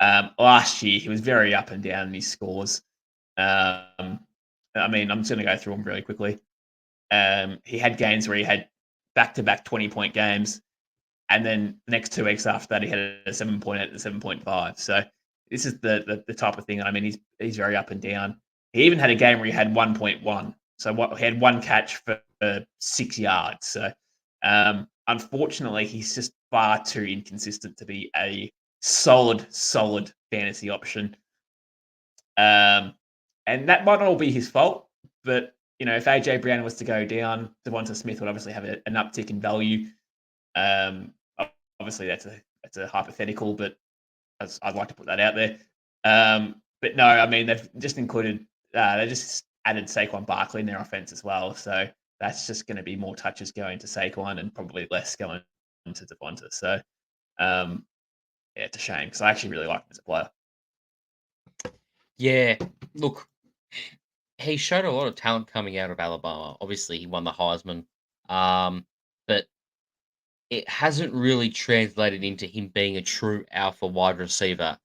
S5: Last year he was very up and down in his scores. I mean, I'm just going to go through them really quickly. He had games where he had back-to-back 20-point games, and then the next 2 weeks after that, he had a 7.8 and a 7.5. So this is the type of thing. I mean, he's very up and down. He even had a game where he had 1.1. So he had 1 catch for 6 yards. So unfortunately, he's just far too inconsistent to be a solid fantasy option. And that might not all be his fault, but if AJ Brown was to go down, Devonta Smith would obviously have an uptick in value. Obviously, that's a hypothetical, but I'd like to put that out there. But no, I mean they've just included they just added Saquon Barkley in their offense as well, so that's just going to be more touches going to Saquon and probably less going to Devonta. So yeah, it's a shame because I actually really like him as a player.
S4: Yeah, look, he showed a lot of talent coming out of Alabama. Obviously, he won the Heisman, but it hasn't really translated into him being a true alpha wide receiver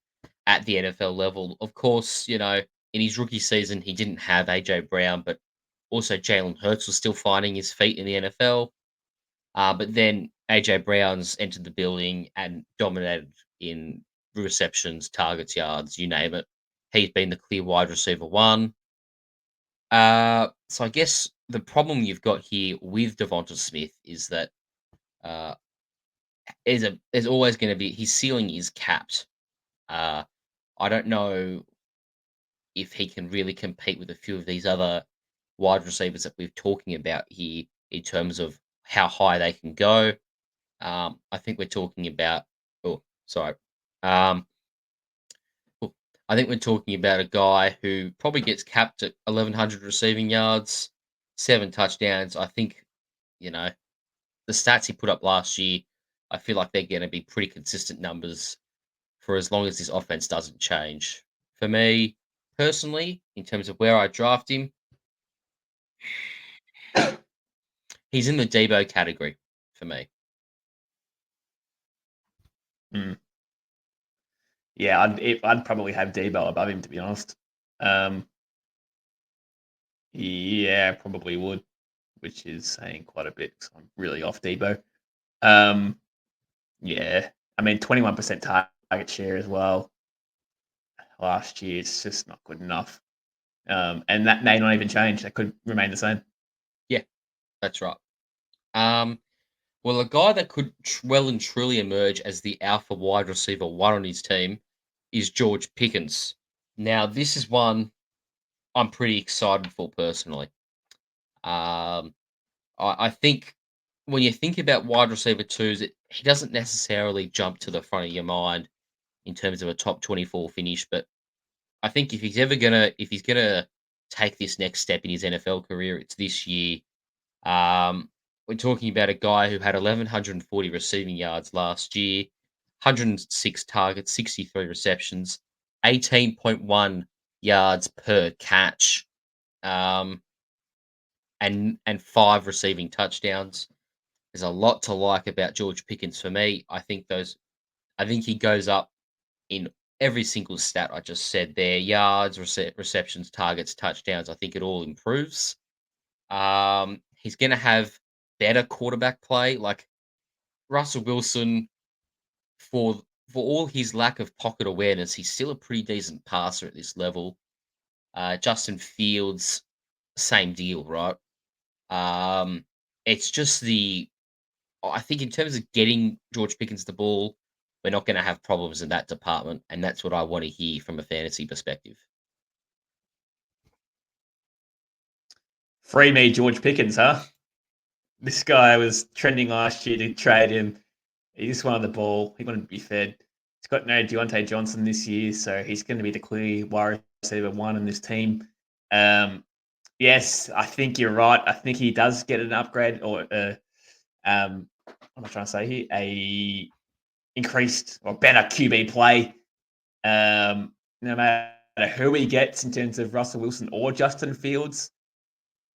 S4: at the NFL level. Of course, in his rookie season, he didn't have AJ Brown, but also Jalen Hurts was still finding his feet in the NFL. But then AJ Brown's entered the building and dominated in receptions, targets, yards, you name it. He's been the clear wide receiver one. So I guess the problem you've got here with Devonta Smith is that there's always going to be his ceiling is capped. I don't know if he can really compete with a few of these other wide receivers that we're talking about here in terms of how high they can go. I think we're talking about. Oh, sorry. I think we're talking about a guy who probably gets capped at 1,100 receiving yards, 7 touchdowns. I think, the stats he put up last year, I feel like they're going to be pretty consistent numbers for as long as this offense doesn't change. For me, personally, in terms of where I draft him, he's in the Debo category for me.
S5: Yeah, I'd probably have Debo above him, to be honest. Yeah, probably would, which is saying quite a bit because I'm really off Debo. Yeah, I mean 21% target share as well. Last year, it's just not good enough. And that may not even change. That could remain the same.
S4: Yeah, that's right. Well, a guy that could well and truly emerge as the alpha wide receiver one on his team is George Pickens. Now, this is one I'm pretty excited for personally. I think when you think about wide receiver twos, he doesn't necessarily jump to the front of your mind in terms of a top 24 finish. But I think if he's gonna take this next step in his NFL career, it's this year. We're talking about a guy who had 1,140 receiving yards last year, 106 targets, 63 receptions, 18.1 yards per catch, um, and 5 receiving touchdowns. There's a lot to like about George Pickens for me. I think he goes up in every single stat I just said there: yards, receptions, targets, touchdowns. I think it all improves. He's going to have better quarterback play. Like Russell Wilson, for all his lack of pocket awareness, he's still a pretty decent passer at this level. Justin Fields, same deal, right? Um, it's just I think in terms of getting George Pickens the ball, we're not going to have problems in that department, and that's what I want to hear from a fantasy perspective.
S5: Free me, George Pickens, huh? This guy was trending last year to trade him. He just wanted the ball. He wanted to be fed. He's got no Deontay Johnson this year, so he's going to be the clear wide receiver one in this team. Yes, I think you're right. I think he does get an upgrade or what am I trying to say here? A increased or better QB play. No matter who he gets in terms of Russell Wilson or Justin Fields.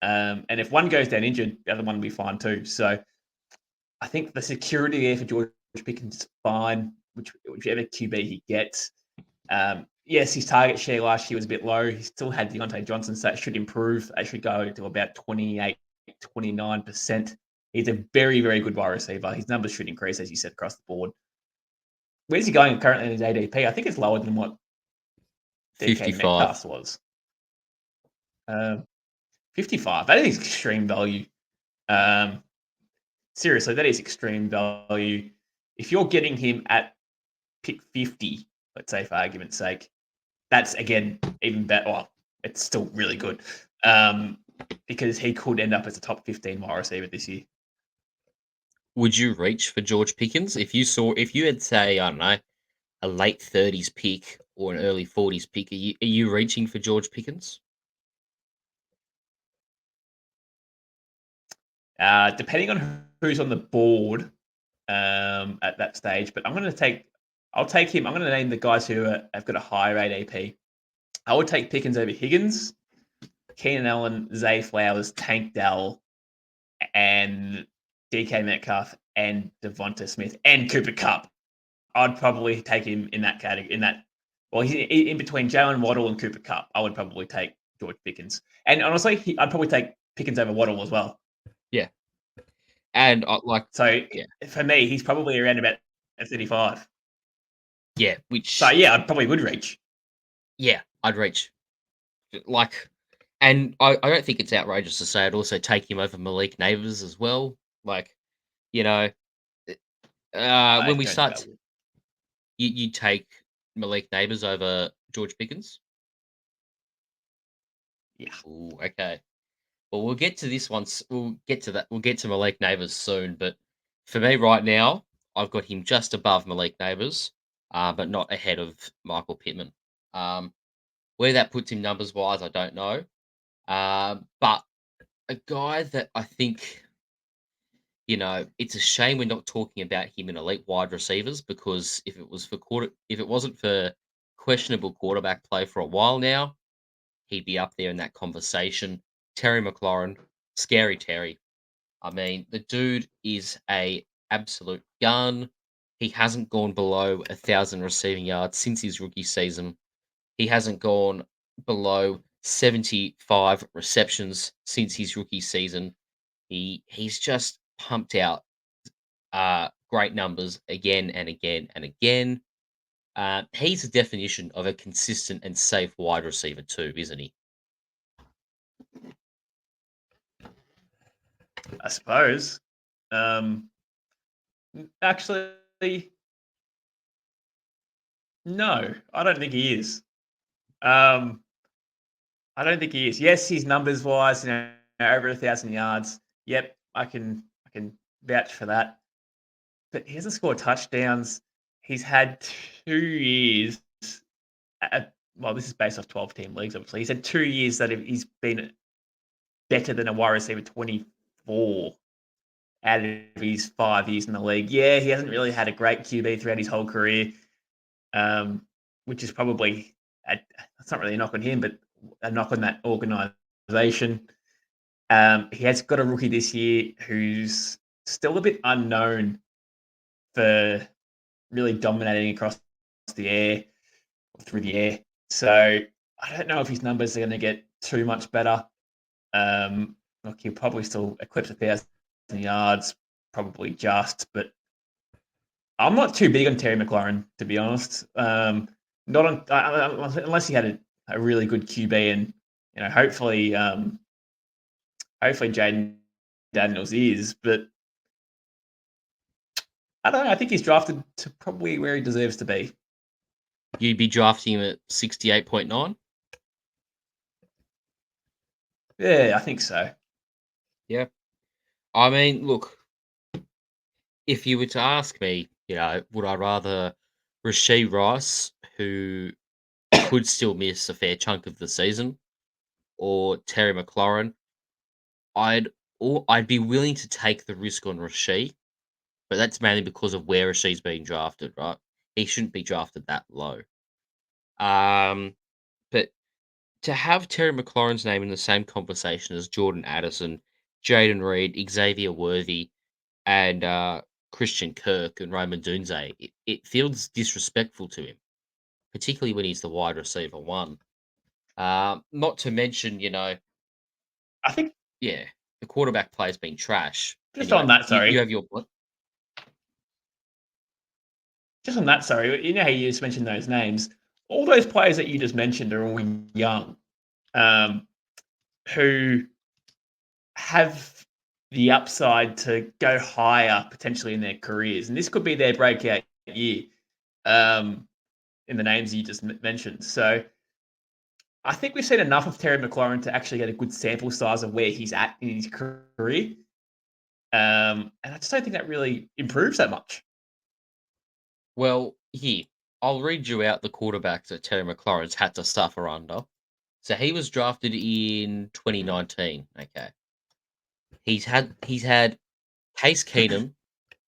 S5: And if one goes down injured, the other one will be fine too. So I think the security there for George Pickens is fine, whichever QB he gets. Yes, his target share last year was a bit low. He still had Deontay Johnson, so that should improve. It should go to about 28, 29%. He's a very, very good wide receiver. His numbers should increase, as you said, across the board. Where's he going currently in his ADP? I think it's lower than what DK
S4: 55.
S5: Metcalf was. 55. That is extreme value. Seriously, that is extreme value. If you're getting him at pick 50, let's say for argument's sake, that's again even better. Well, it's still really good because he could end up as a top 15 wide receiver this year.
S4: Would you reach for George Pickens if you had, say, I don't know, a late 30s pick or an early 40s pick? Are you reaching for George Pickens?
S5: Depending on who's on the board at that stage, but I'll take him. I'm going to name the guys who have got a higher ADP. I would take Pickens over Higgins, Keenan Allen, Zay Flowers, Tank Dell, and DK Metcalf, and Devonta Smith, and Cooper Kupp. I'd probably take him in that category. He's in between Jalen Waddle and Cooper Kupp. I would probably take George Pickens, and honestly, I'd probably take Pickens over Waddle as well.
S4: Yeah, and
S5: for me, he's probably around about 35.
S4: Yeah, which
S5: so yeah, I probably would reach.
S4: Yeah, I'd reach. And I don't think it's outrageous to say I'd also take him over Malik Neighbors as well. When we start, you take Malik Neighbors over George Pickens.
S5: Yeah.
S4: Ooh, okay. Well, we'll get to this once. We'll get to that. We'll get to Malik Neighbors soon. But for me right now, I've got him just above Malik Neighbors, but not ahead of Michael Pittman. Where that puts him numbers wise, I don't know. But a guy that I think, it's a shame we're not talking about him in elite wide receivers because if it wasn't for questionable quarterback play for a while now, he'd be up there in that conversation. Terry McLaurin, scary Terry. I mean, the dude is a absolute gun. He hasn't gone below 1,000 receiving yards since his rookie season. He hasn't gone below 75 receptions since his rookie season. He's just pumped out great numbers again and again and again. He's the definition of a consistent and safe wide receiver too, isn't he?
S5: I suppose. Actually, no, I don't think he is. Um, I don't think he is. Yes, his numbers wise, over 1,000 yards. Yep, I can vouch for that. But he hasn't scored touchdowns. He's had 2 years. Well, this is based off 12-team leagues, obviously. He's had 2 years that he's been better than a wide receiver 24 out of his 5 years in the league. Yeah, he hasn't really had a great QB throughout his whole career, which is probably that's not really a knock on him, but a knock on that organization. He has got a rookie this year who's still a bit unknown for really dominating across the air, through the air. So I don't know if his numbers are going to get too much better. Look, he'll probably still eclipse 1,000 yards, probably just, but I'm not too big on Terry McLaurin, to be honest. Not on unless he had a really good QB, and hopefully Jaden Daniels is, but I don't know. I think he's drafted to probably where he deserves to be.
S4: You'd be drafting him at 68.9?
S5: Yeah, I think so.
S4: Yeah. I mean, look, if you were to ask me, would I rather Rasheed Rice, who could still miss a fair chunk of the season, or Terry McLaurin, I'd be willing to take the risk on Rasheed, but that's mainly because of where Rasheed's being drafted, right? He shouldn't be drafted that low. But to have Terry McLaurin's name in the same conversation as Jordan Addison, Jaden Reed, Xavier Worthy, and Christian Kirk and Roman Dunze, it feels disrespectful to him, particularly when he's the wide receiver one. Not to mention,
S5: I think
S4: yeah, the quarterback play's been trash.
S5: just on that,
S4: You
S5: sorry.
S4: have your what?
S5: Just on that, sorry. You know how you just mentioned those names? All those players that you just mentioned are all young, who have the upside to go higher potentially in their careers, and this could be their breakout year. In the names you just mentioned, so I think we've seen enough of Terry McLaurin to actually get a good sample size of where he's at in his career, and I just don't think that really improves that much.
S4: Well, here, I'll read you out the quarterbacks that Terry McLaurin's had to suffer under. So he was drafted in 2019. Okay. He's had Case Keenum,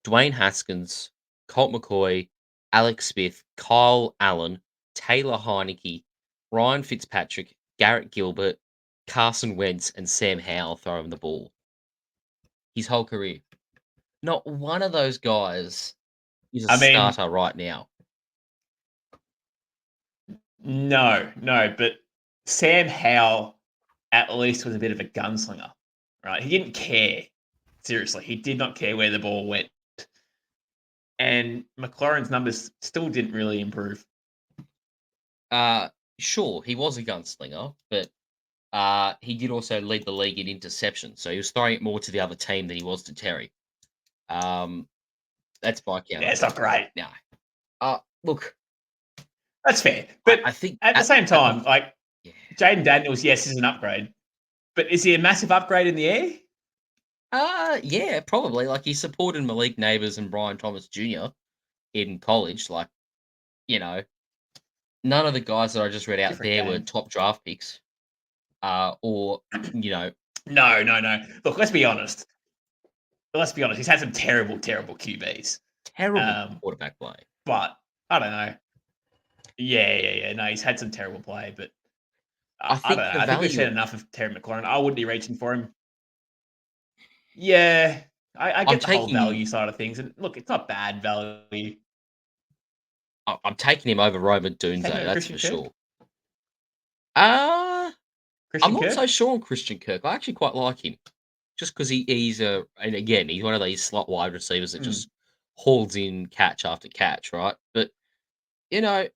S4: Dwayne Haskins, Colt McCoy, Alex Smith, Kyle Allen, Taylor Heineke, Ryan Fitzpatrick, Garrett Gilbert, Carson Wentz, and Sam Howell throwing the ball. His whole career. Not one of those guys is a
S5: I mean,
S4: starter right now.
S5: no, but Sam Howell at least was a bit of a gunslinger, right? He didn't care. Seriously, he did not care where the ball went. And McLaurin's numbers still didn't really improve.
S4: Sure, he was a gunslinger, but he did also lead the league in interceptions, so he was throwing it more to the other team than he was to Terry. That's my count.
S5: Yeah, it's not great.
S4: No. Look,
S5: That's fair. But
S4: I think
S5: at the same time,
S4: yeah.
S5: Jaden Daniels, yes, is an upgrade. But is he a massive upgrade in the air?
S4: Yeah, probably. Like he supported Malik Neighbors and Brian Thomas Jr. in college. Like, none of the guys that I just read out
S5: Different
S4: there were
S5: game.
S4: top draft picks. Or
S5: No. Look, let's be honest. let's be honest, he's had some terrible, terrible QBs.
S4: Terrible quarterback play.
S5: But I don't know. Yeah. No, he's had some terrible play, but
S4: I
S5: I don't
S4: think
S5: know.
S4: the
S5: I think we've seen
S4: value.
S5: enough of Terry McLaurin. I wouldn't be reaching for him. Yeah, I
S4: I'm
S5: get the whole
S4: taking.
S5: value side of things, and look, it's not bad value.
S4: I'm taking him over Roman
S5: You taking
S4: Dunze.
S5: over
S4: That's
S5: Christian
S4: for
S5: Kirk?
S4: sure. Uh I'm
S5: Christian
S4: not so
S5: Kirk?
S4: sure on Christian Kirk. I actually quite like him, just because he's a. And again, he's one of these slot wide receivers that
S5: Hmm.
S4: just hauls in catch after catch, right? But you know,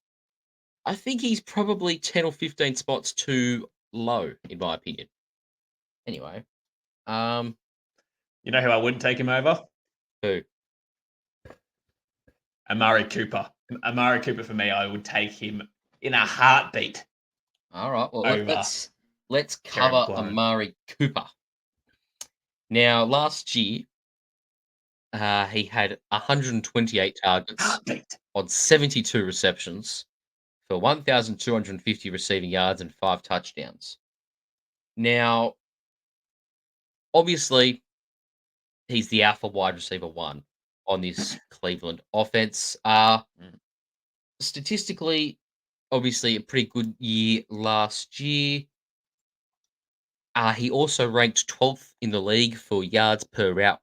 S4: I think he's probably 10 or 15 spots too low, in my opinion. Anyway, um,
S5: You know who I wouldn't take him over?
S4: who?
S5: Amari Cooper. Amari Cooper for me, I would take him in a heartbeat
S4: All right. Well,
S5: over
S4: let's
S5: Terry
S4: cover
S5: McLaurin.
S4: Amari Cooper. Now, last year, he had 128 targets
S5: Heartbeat.
S4: on 72 receptions for 1,250 receiving yards and 5 touchdowns. Now, obviously, he's the alpha wide receiver one on this Cleveland offense.
S5: Mm.
S4: Statistically, obviously, a pretty good year last year. He also ranked 12th in the league for yards per route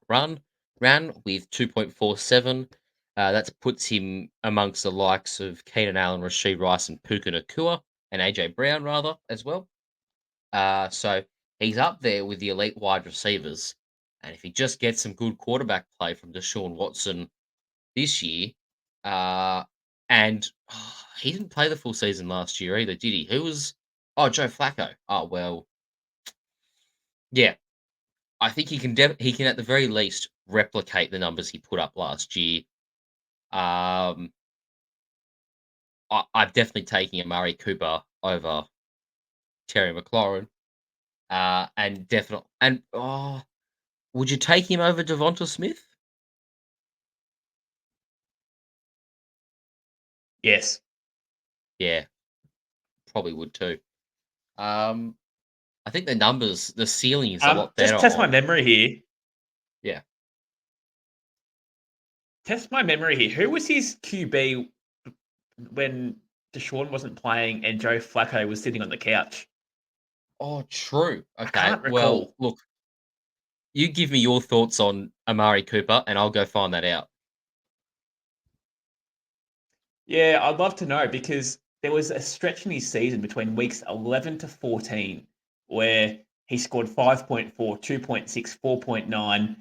S4: ran with 2.47. That puts him amongst the likes of Keenan Allen, Rasheed Rice, and Puka Nakua, and AJ Brown rather as well. So he's up there with the elite wide receivers. And if he just gets some good quarterback play from Deshaun Watson this year, and he didn't play the full season last year either, did he? Who was? Oh, Joe Flacco. Oh well, yeah. I think he can at the very least replicate the numbers he put up last year. Um, I'm definitely taking Amari Cooper over Terry McLaurin. And definitely, and would you take him over Devonta Smith?
S5: Yes.
S4: Yeah, probably would too. Um, I think the numbers, the ceiling is a lot better
S5: Just test my
S4: on.
S5: memory here.
S4: Yeah.
S5: Test my memory here. Who was his QB when Deshaun wasn't playing and Joe Flacco was sitting on the couch?
S4: Oh, true.
S5: I
S4: Okay.
S5: can't
S4: Well,
S5: recall.
S4: look, you give me your thoughts on Amari Cooper, and I'll go find that out.
S5: Yeah, I'd love to know because there was a stretch in his season between weeks 11 to 14 where he scored 5.4, 2.6, 4.9,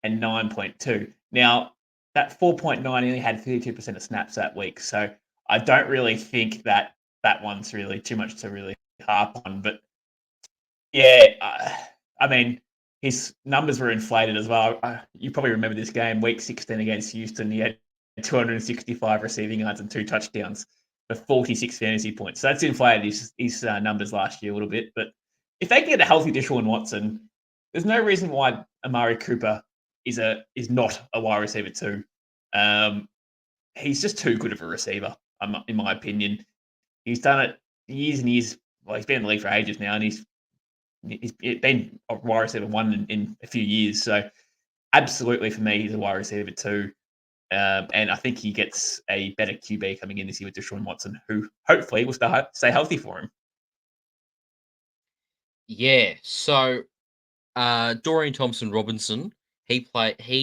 S5: and 9.2. Now, that 4.9 only had 32% of snaps that week. So I don't really think that that one's really too much to really harp on. But yeah, I mean, his numbers were inflated as well. You probably remember this game, week 16 against Houston. He had 265 receiving yards and 2 touchdowns for 46 fantasy points. So that's inflated his numbers last year a little bit. But if they can get a healthy Deshaun Watson, there's no reason why Amari Cooper is not a wide receiver too. Um, he's just too good of a receiver, in my opinion. He's done it years and years. Well, he's been in the league for ages now, and he's been a wide receiver one in a few years. So absolutely for me, he's a wide receiver too. And I think he gets a better QB coming in this year with Deshaun Watson, who hopefully will stay healthy for him.
S4: Yeah. So Dorian Thompson Robinson, he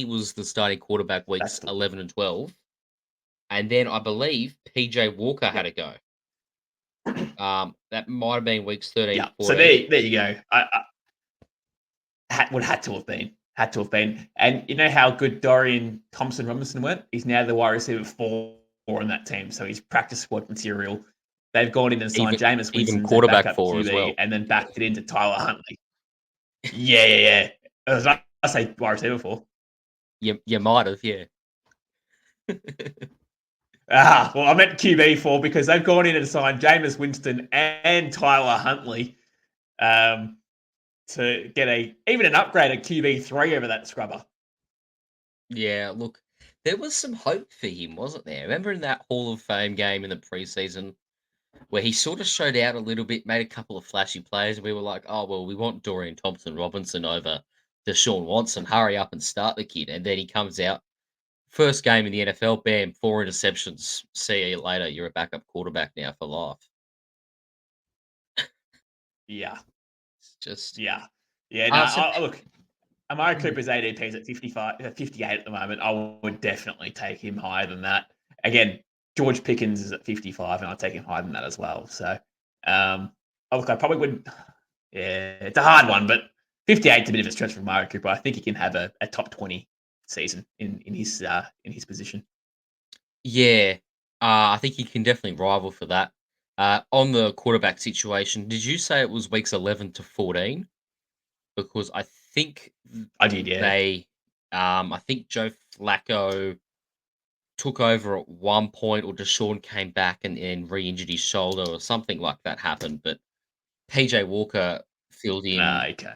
S4: was the starting quarterback
S5: That's
S4: weeks
S5: the
S4: 11 and 12. And then I believe PJ Walker had
S5: Yep.
S4: a go. That might have been weeks 13
S5: Yeah.
S4: and
S5: So
S4: 14.
S5: there you go. Had to have been. Had to have been. And you know how good Dorian Thompson Robinson went? He's now the wide receiver four on that team. So he's practice squad material. They've gone in and signed Jameis
S4: Even
S5: Winston as their
S4: quarterback
S5: backup
S4: four as
S5: QB
S4: well.
S5: and then backed it into Tyler Huntley. Yeah. I say wide receiver four.
S4: You might have, yeah.
S5: Well, I meant QB four because they've gone in and signed Jameis Winston and Tyler Huntley to get even an upgrade at QB three over that scrubber.
S4: Yeah, look, there was some hope for him, wasn't there? Remember in that Hall of Fame game in the preseason where he sort of showed out a little bit, made a couple of flashy plays, and we were like, oh, well, we want Dorian Thompson Robinson over Deshaun Watson, hurry up and start the kid. And then he comes out, first game in the NFL, bam, 4 interceptions. See you later. You're a backup quarterback now for life.
S5: Yeah.
S4: It's just
S5: Yeah. Yeah. No,
S4: so
S5: look, Amari
S4: mm,
S5: Cooper's ADP is at 58 at the moment. I would definitely take him higher than that. Again, George Pickens is at 55, and I'd take him higher than that as well. So, look, I probably would. Yeah, it's a hard one, but 58 is a bit of a stretch for Amari Cooper. I think he can have a top 20 season in his position.
S4: yeah, I think he can definitely rival for that. On the quarterback situation, did you say it was weeks 11 to 14? Because I think
S5: I did, yeah.
S4: they, I think Joe Flacco took over at one point, or Deshaun came back and re-injured his shoulder, or something like that happened. But PJ Walker filled in
S5: Okay.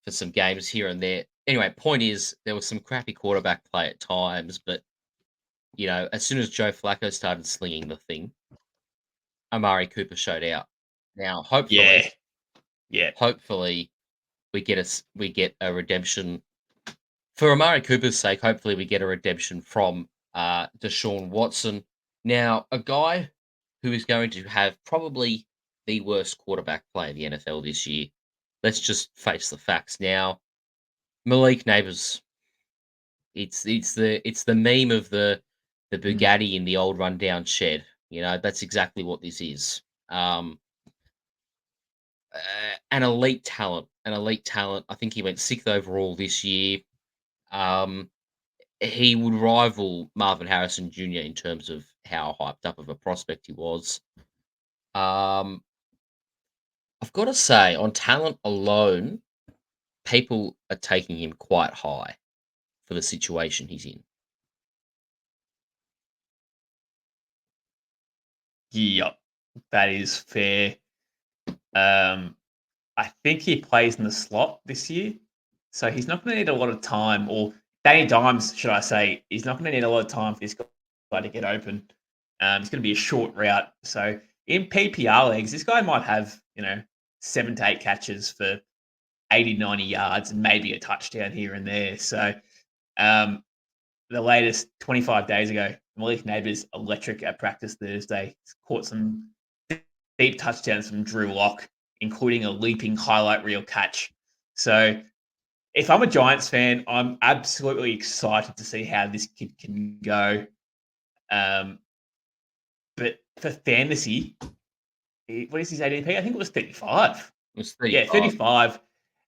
S4: for some games here and there. Anyway, point is there was some crappy quarterback play at times, but as soon as Joe Flacco started slinging the thing, Amari Cooper showed out. Now,
S5: Yeah. Yeah.
S4: hopefully, we get a redemption for Amari Cooper's sake. Hopefully, we get a redemption from Deshaun Watson. Now, a guy who is going to have probably the worst quarterback play in the NFL this year. Let's just face the facts now. Malik Neighbors. It's the meme of the
S5: Mm.
S4: Bugatti in the old rundown shed. That's exactly what this is. Um, an elite talent, an elite talent. I think he went 6th overall this year. Um, he would rival Marvin Harrison Jr. in terms of how hyped up of a prospect he was. Um, I've got to say, on talent alone, people are taking him quite high for the situation he's in.
S5: Yep. That is fair. I think he plays in the slot this year, so he's not going to need a lot of time. Or Danny Dimes, should I say, he's not going to need a lot of time for this guy to get open. It's going to be a short route. So in PPR leagues, this guy might have 7 to 8 catches for 80, 90 yards and maybe a touchdown here and there. So um, the latest 25 days ago, Malik Neighbors electric at practice Thursday. He's caught some deep touchdowns from Drew Lock, including a leaping highlight reel catch. So if I'm a Giants fan, I'm absolutely excited to see how this kid can go. But for fantasy, what is his ADP? I think it was 35.
S4: It was
S5: Yeah,
S4: 35.
S5: 35.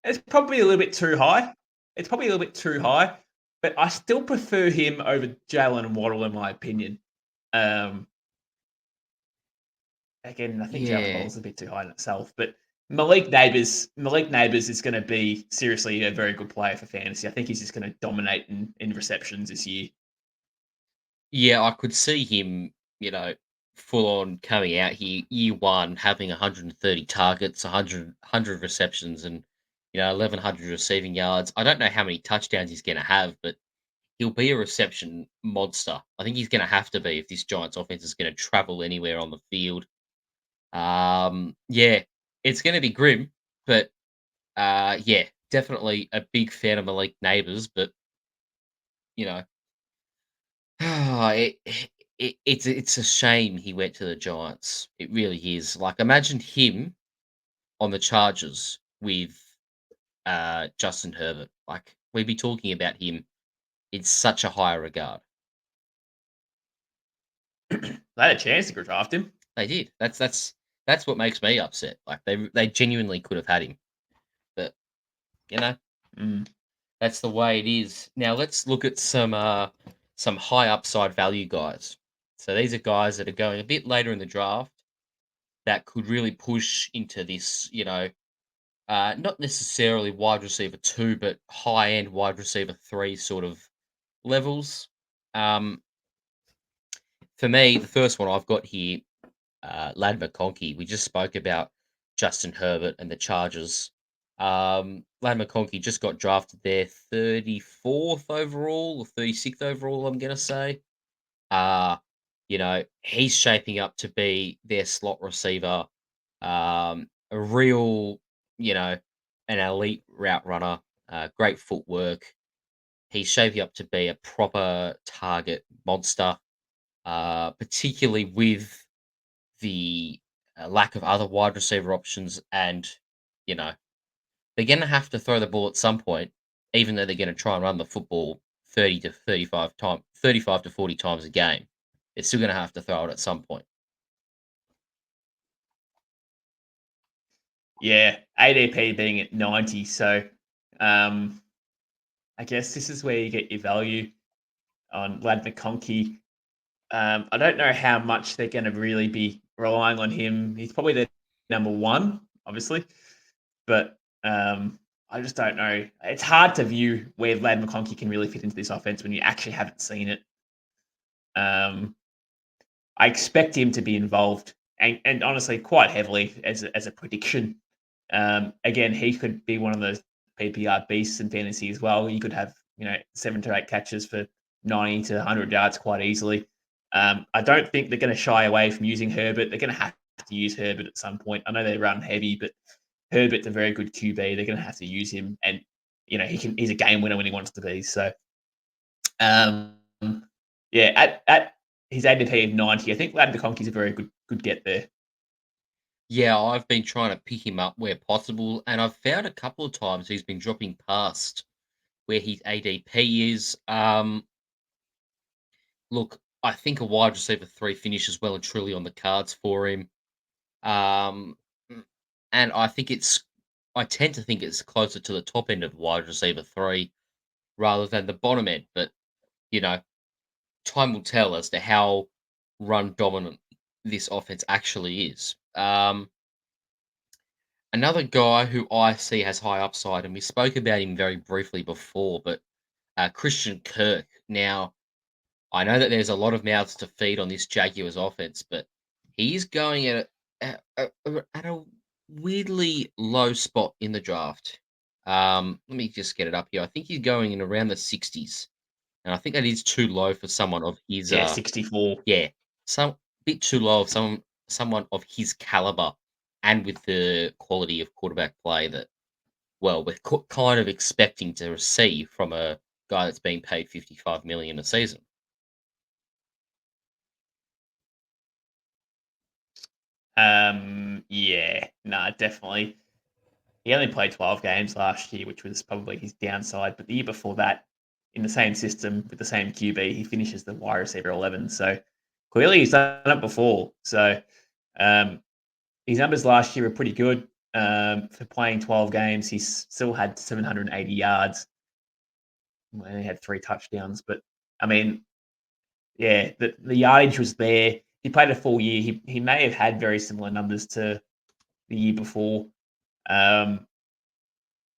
S5: It's probably a little bit too high. It's probably a little bit too high, but I still prefer him over Jalen Waddle, in my opinion. Um, Again, I think Jalen
S4: Yeah.
S5: Waddle's a bit too high in itself, but Malik Neighbors is going to be seriously a very good player for fantasy. I think he's just going to dominate in receptions this year.
S4: Yeah, I could see him, full on coming out here year one, having 130 targets, 100 receptions, and 1,100 receiving yards. I don't know how many touchdowns he's going to have, but he'll be a reception monster. I think he's going to have to be if this Giants offense is going to travel anywhere on the field. Yeah, it's going to be grim, but yeah, definitely a big fan of Malik Neighbors, but you know, it, it's a shame he went to the Giants. It really is. Like, imagine him on the Chargers with Justin Herbert. Like, we'd be talking about him in such a high regard.
S5: They had a chance to draft him.
S4: They did. That's what makes me upset. Like, they genuinely could have had him, but you know
S5: Mm.
S4: that's the way it is. Now let's look at some high upside value guys. So these are guys that are going a bit later in the draft that could really push into this, not necessarily wide receiver 2, but high end wide receiver 3 sort of levels. Um, for me, the first one I've got here, Lad McConkey. We just spoke about Justin Herbert and the Chargers. Lad McConkey just got drafted there 34th overall or 36th overall, I'm going to say. He's shaping up to be their slot receiver, a real, an elite route runner. great footwork. He's shaping up to be a proper target monster, particularly with the lack of other wide receiver options. And, you know, they're going to have to throw the ball at some point, even though they're going to try and run the football 35 to 40 times a game. They're still going to have to throw it at some point.
S5: Yeah, ADP being at 90. So I guess this is where you get your value on Lad McConkey. I don't know how much they're going to really be relying on him. He's probably the number one, obviously, but I just don't know. It's hard to view where Lad McConkey can really fit into this offense when you actually haven't seen it. I expect him to be involved, and honestly, quite heavily as a prediction. Again, he could be one of those PPR beasts in fantasy as well. He could have 7 to 8 catches for 90 to 100 yards quite easily. I don't think they're going to shy away from using Herbert. They're going to have to use Herbert at some point. I know they run heavy, but Herbert's a very good QB. They're going to have to use him, and he's a game winner when he wants to be. So, yeah, at his ADP of 90, I think Lad McConkey's a very good get there.
S4: Yeah, I've been trying to pick him up where possible, and I've found a couple of times he's been dropping past where his ADP is. Look, I think a wide receiver 3 finishes well and truly on the cards for him. Um, and I tend to think it's closer to the top end of wide receiver 3 rather than the bottom end. But, you know, time will tell as to how run dominant this offense actually is. Another guy who I see has high upside, and we spoke about him very briefly before, but Christian Kirk. Now, I know that there's a lot of mouths to feed on this Jaguars offense, but he's going at a weirdly low spot in the draft. Let me just get it up here. I think he's going in around the 60s, and I think that is too low for someone of his.
S5: Yeah, 64.
S4: Yeah, some bit too low of someone of his caliber, and with the quality of quarterback play that, well, we're kind of expecting to receive from a guy that's being paid $55 million a season.
S5: Yeah, nah, definitely. He only played 12 games last year, which was probably his downside. But the year before that, in the same system with the same QB, he finishes the wide receiver 11. So clearly he's done it before. So his numbers last year were pretty good. For playing 12 games, he's still had 780 yards. He only had 3 touchdowns. But, I mean, yeah, the yardage was there. He played a full year. He may have had very similar numbers to the year before. But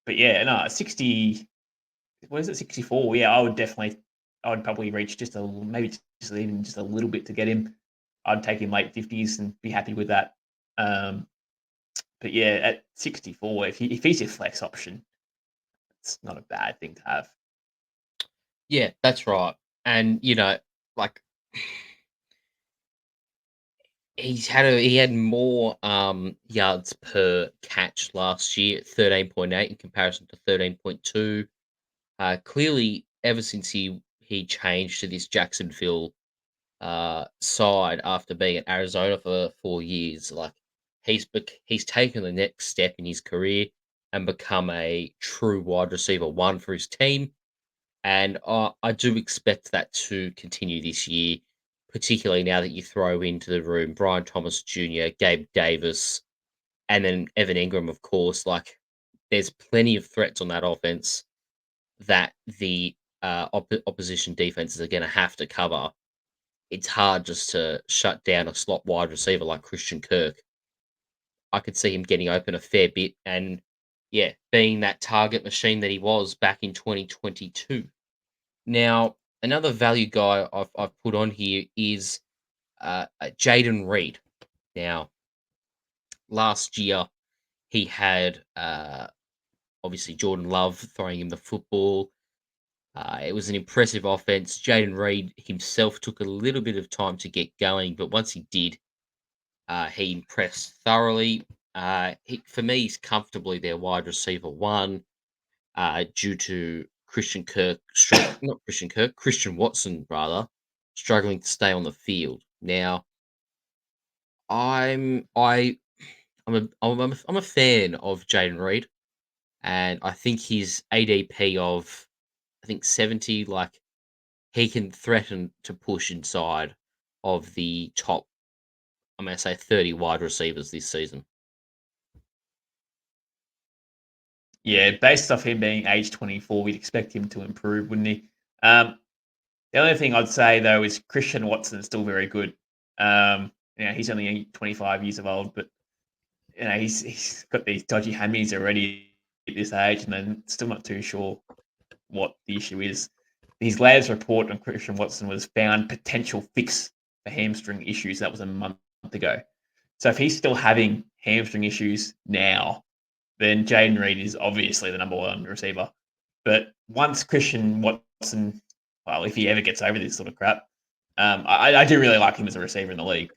S5: yeah, no, 60. What is it? 64. Yeah, I would probably reach maybe even just a little bit to get him. I'd take him late 50s and be happy with that. But yeah, at 64, if he's your flex option, it's not a bad thing to have.
S4: Yeah, that's right. And like he had more yards per catch last year at 13.8 in comparison to 13.2. Clearly, ever since he changed to this Jacksonville side after being at Arizona for 4 years, like he's taken the next step in his career and become a true wide receiver 1 for his team. And I do expect that to continue this year, particularly now that you throw into the room Brian Thomas Jr., Gabe Davis, and then Evan Ingram, of course. Like, there's plenty of threats on that offense that the opposition defenses are going to have to cover. It's hard just to shut down a slot wide receiver like Christian Kirk. I could see him getting open a fair bit and, yeah, being that target machine that he was back in 2022. Now, another value guy I've put on here is Jaden Reed. Now, last year he had obviously Jordan Love throwing him the football. It was an impressive offense. Jaden Reed himself took a little bit of time to get going, but once he did, he impressed thoroughly. For me, he's comfortably their wide receiver 1. due to Christian Watson rather, struggling to stay on the field. Now, I'm I I'm a fan of Jaden Reed, and I think his ADP of I think 70, like he can threaten to push inside of the top. I'm going to say 30 wide receivers this season.
S5: Yeah, based off him being age 24, we'd expect him to improve, wouldn't he? Um, the only thing I'd say though is Christian Watson's still very good. He's only 25 years of old, but he's got these dodgy hammies already at this age, and then still not too sure what the issue is. His latest report on Christian Watson was found potential fix for hamstring issues. That was a month ago. So if he's still having hamstring issues now, then Jaden Reed is obviously the number one receiver. But once Christian Watson, well, if he ever gets over this sort of crap, I do really like him as a receiver in the league.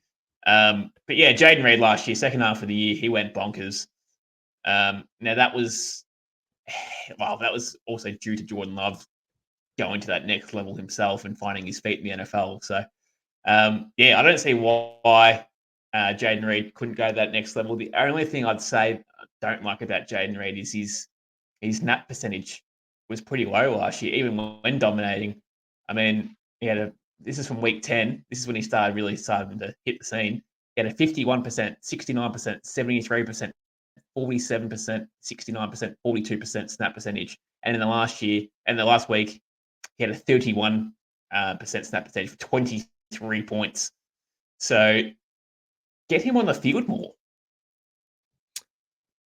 S5: But yeah, Jaden Reed last year, second half of the year, he went bonkers. Now that was also due to Jordan Love going to that next level himself and finding his feet in the NFL. So I don't see why Jaden Reed couldn't go to that next level. The only thing I'd say I don't like about Jaden Reed is his snap percentage was pretty low last year, even when dominating. I mean, this is from week 10. This is when he started to hit the scene. He had a 51%, 69%, 73%, 47%, 69%, 42% snap percentage. And in the last week, he had a 31% snap percentage for 23 points. So get him on the field more.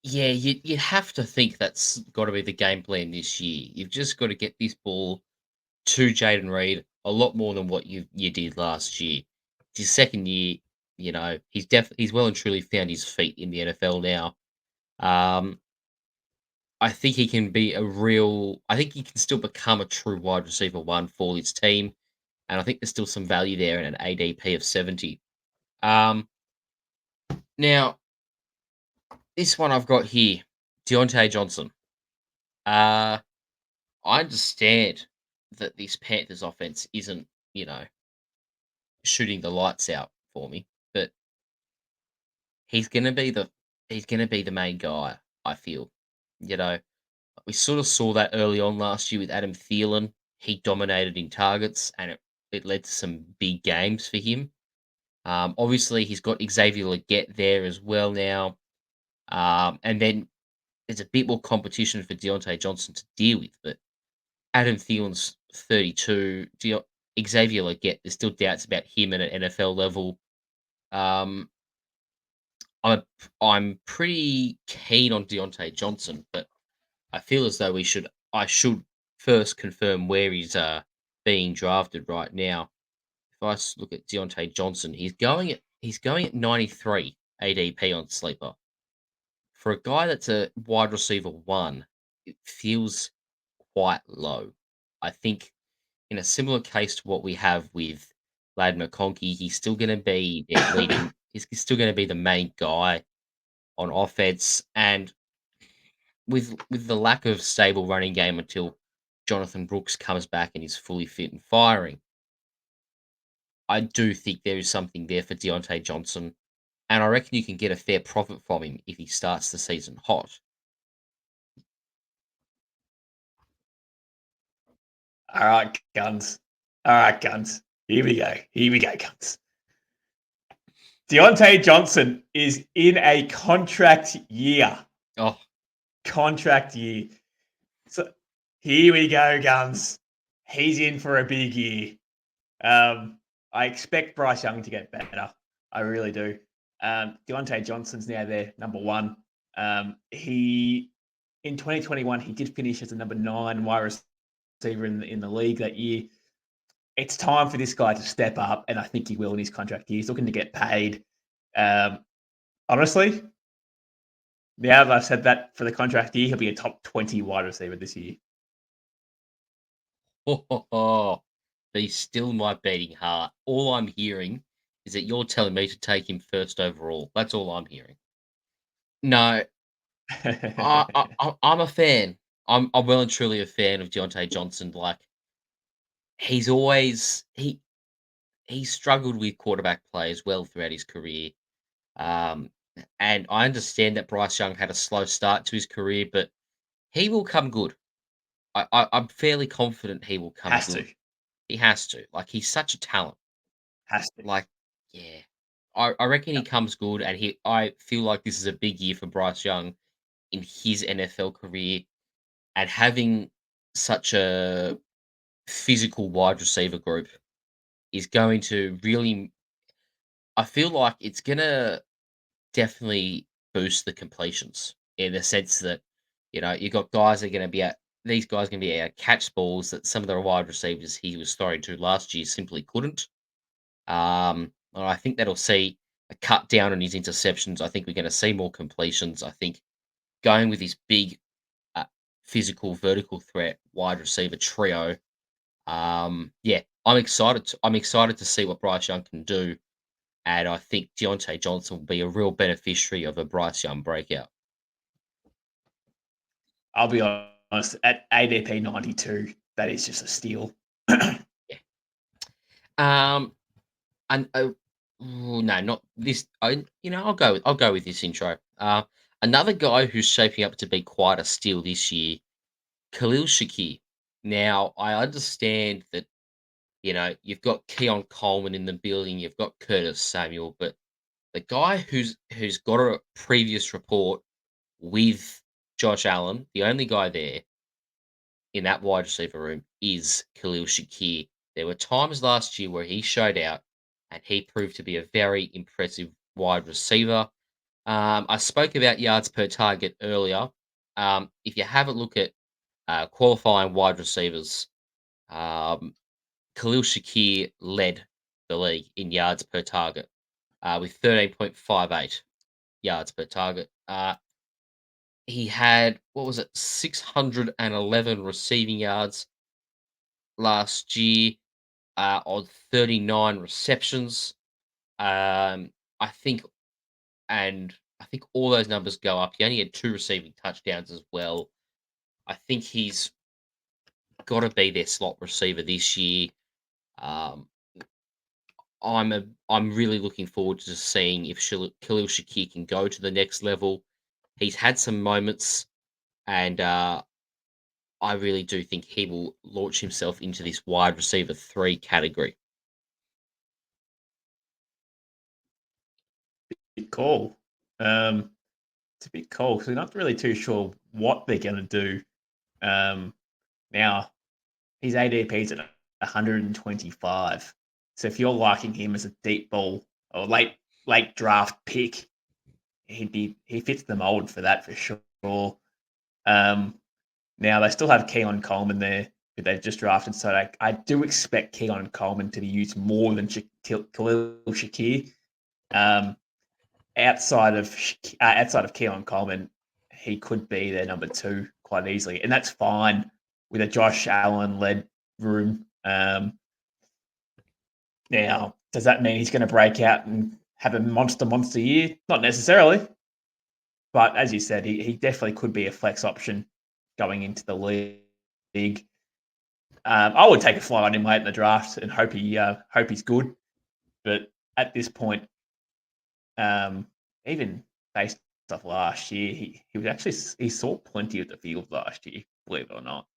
S4: Yeah, you have to think that's got to be the game plan this year. You've just got to get this ball to Jaden Reed a lot more than what you did last year. It's his second year, he's well and truly found his feet in the NFL now. I think he can be I think he can still become a true wide receiver one for his team. And I think there's still some value there in an ADP of 70. Now, this one I've got here, Deontay Johnson. I understand that this Panthers offense isn't, shooting the lights out for me, but he's gonna be the main guy, I feel. You know, we sort of saw that early on last year with Adam Thielen. He dominated in targets, and it led to some big games for him. Obviously, he's got Xavier Legette there as well now. And then there's a bit more competition for Deontay Johnson to deal with. But Adam Thielen's 32. Xavier Legette, there's still doubts about him at an NFL level. Um, I'm pretty keen on Deontay Johnson, but I feel as though I should first confirm where he's being drafted right now. If I look at Deontay Johnson, he's going at 93 ADP on Sleeper. For a guy that's a wide receiver one, it feels quite low. I think in a similar case to what we have with Lad McConkey, he's still going to be their leading. He's still going to be the main guy on offense, and with the lack of stable running game until Jonathan Brooks comes back and is fully fit and firing, I do think there is something there for Deontay Johnson, and I reckon you can get a fair profit from him if he starts the season hot.
S5: All right, Guns. All right, Guns. Here we go. Here we go, Guns. Deontay Johnson is in a contract year.
S4: Oh,
S5: Contract year. So here we go, Guns. He's in for a big year. I expect Bryce Young to get better. I really do. Deontay Johnson's now their number one. He in 2021 he did finish as a number 9 wide receiver in the league that year. It's time for this guy to step up, and I think he will in his contract year. He's looking to get paid. Honestly, now that I've said that for the contract year, he'll be a top 20 wide receiver this year.
S4: but he's still my beating heart. All I'm hearing is that you're telling me to take him first overall. That's all I'm hearing. No, I'm a fan. I'm well and truly a fan of Deontay Johnson. Like he's always he struggled with quarterback play as well throughout his career. Um, and I understand that Bryce Young had a slow start to his career, but he will come good. I'm fairly confident he will come
S5: Has to.
S4: good. He has to. Like he's such a talent.
S5: Has to.
S4: Like, yeah. I reckon he comes good and I feel like this is a big year for Bryce Young in his NFL career and having such a physical wide receiver group is going to really I feel like it's gonna definitely boost the completions in the sense that, you got guys that are gonna be at these guys are gonna be able to catch balls that some of the wide receivers he was throwing to last year simply couldn't. And I think that'll see a cut down on his interceptions. I think we're gonna see more completions. I think going with his big uh, physical vertical threat wide receiver trio. Yeah, I'm excited to see what Bryce Young can do, and I think Deontay Johnson will be a real beneficiary of a Bryce Young breakout.
S5: I'll be honest, at ADP 92, that is just a steal.
S4: Yeah. Um, and no, not this. I'll go with this intro. Another guy who's shaping up to be quite a steal this year, Khalil Shakir. Now, I understand that you've got Keon Coleman in the building, you've got Curtis Samuel, but the guy who's got a previous report with Josh Allen, the only guy there in that wide receiver room is Khalil Shakir. There were times last year where he showed out and he proved to be a very impressive wide receiver. I spoke about yards per target earlier. If you have a look at qualifying wide receivers, um, Khalil Shakir led the league in yards per target with 13.58 yards per target. He had, what was it, 611 receiving yards last year on 39 receptions. Um, I think, and I think all those numbers go up. He only had 2 receiving touchdowns as well. I think he's got to be their slot receiver this year. Um, I'm really looking forward to seeing if Khalil Shakir can go to the next level. He's had some moments, and I really do think he will launch himself into this wide receiver 3 category.
S5: Big call. It's a big call because we're not really too sure what they're going to do. Now, his ADP's at 125. So if you're liking him as a deep ball or late draft pick, he fits the mold for that for sure. Now they still have Keon Coleman there, who they've just drafted. So I do expect Keon Coleman to be used more than Khalil Shakir. Outside of Keon Coleman, he could be their number 2 quite easily, and that's fine with a Josh Allen led room. Now, does that mean he's going to break out and have a monster year? Not necessarily, but as you said, he definitely could be a flex option going into the league. I would take a fly on him late in the draft and hope he's good. But at this point, even based off last year, he was actually he saw plenty of the field last year, believe it or not.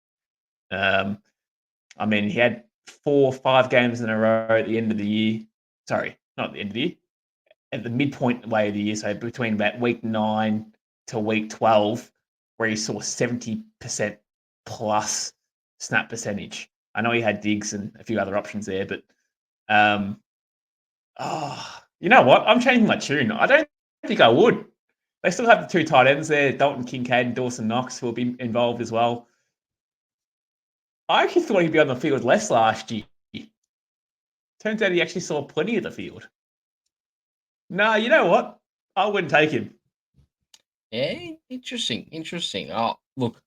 S5: I mean, he had 4 or 5 games in a row at the end of the year. Sorry, not at the end of the year, at the midpoint way of the year. So between about week 9 to week 12, where he saw 70% plus snap percentage. I know he had Diggs and a few other options there, but you know what? I'm changing my tune. I don't think I would. They still have the 2 tight ends there, Dalton Kincaid and Dawson Knox, who will be involved as well. I actually thought he'd be on the field less last year. Turns out he actually saw plenty of the field. No, you know what? I wouldn't take him.
S4: Yeah, interesting. Oh, look,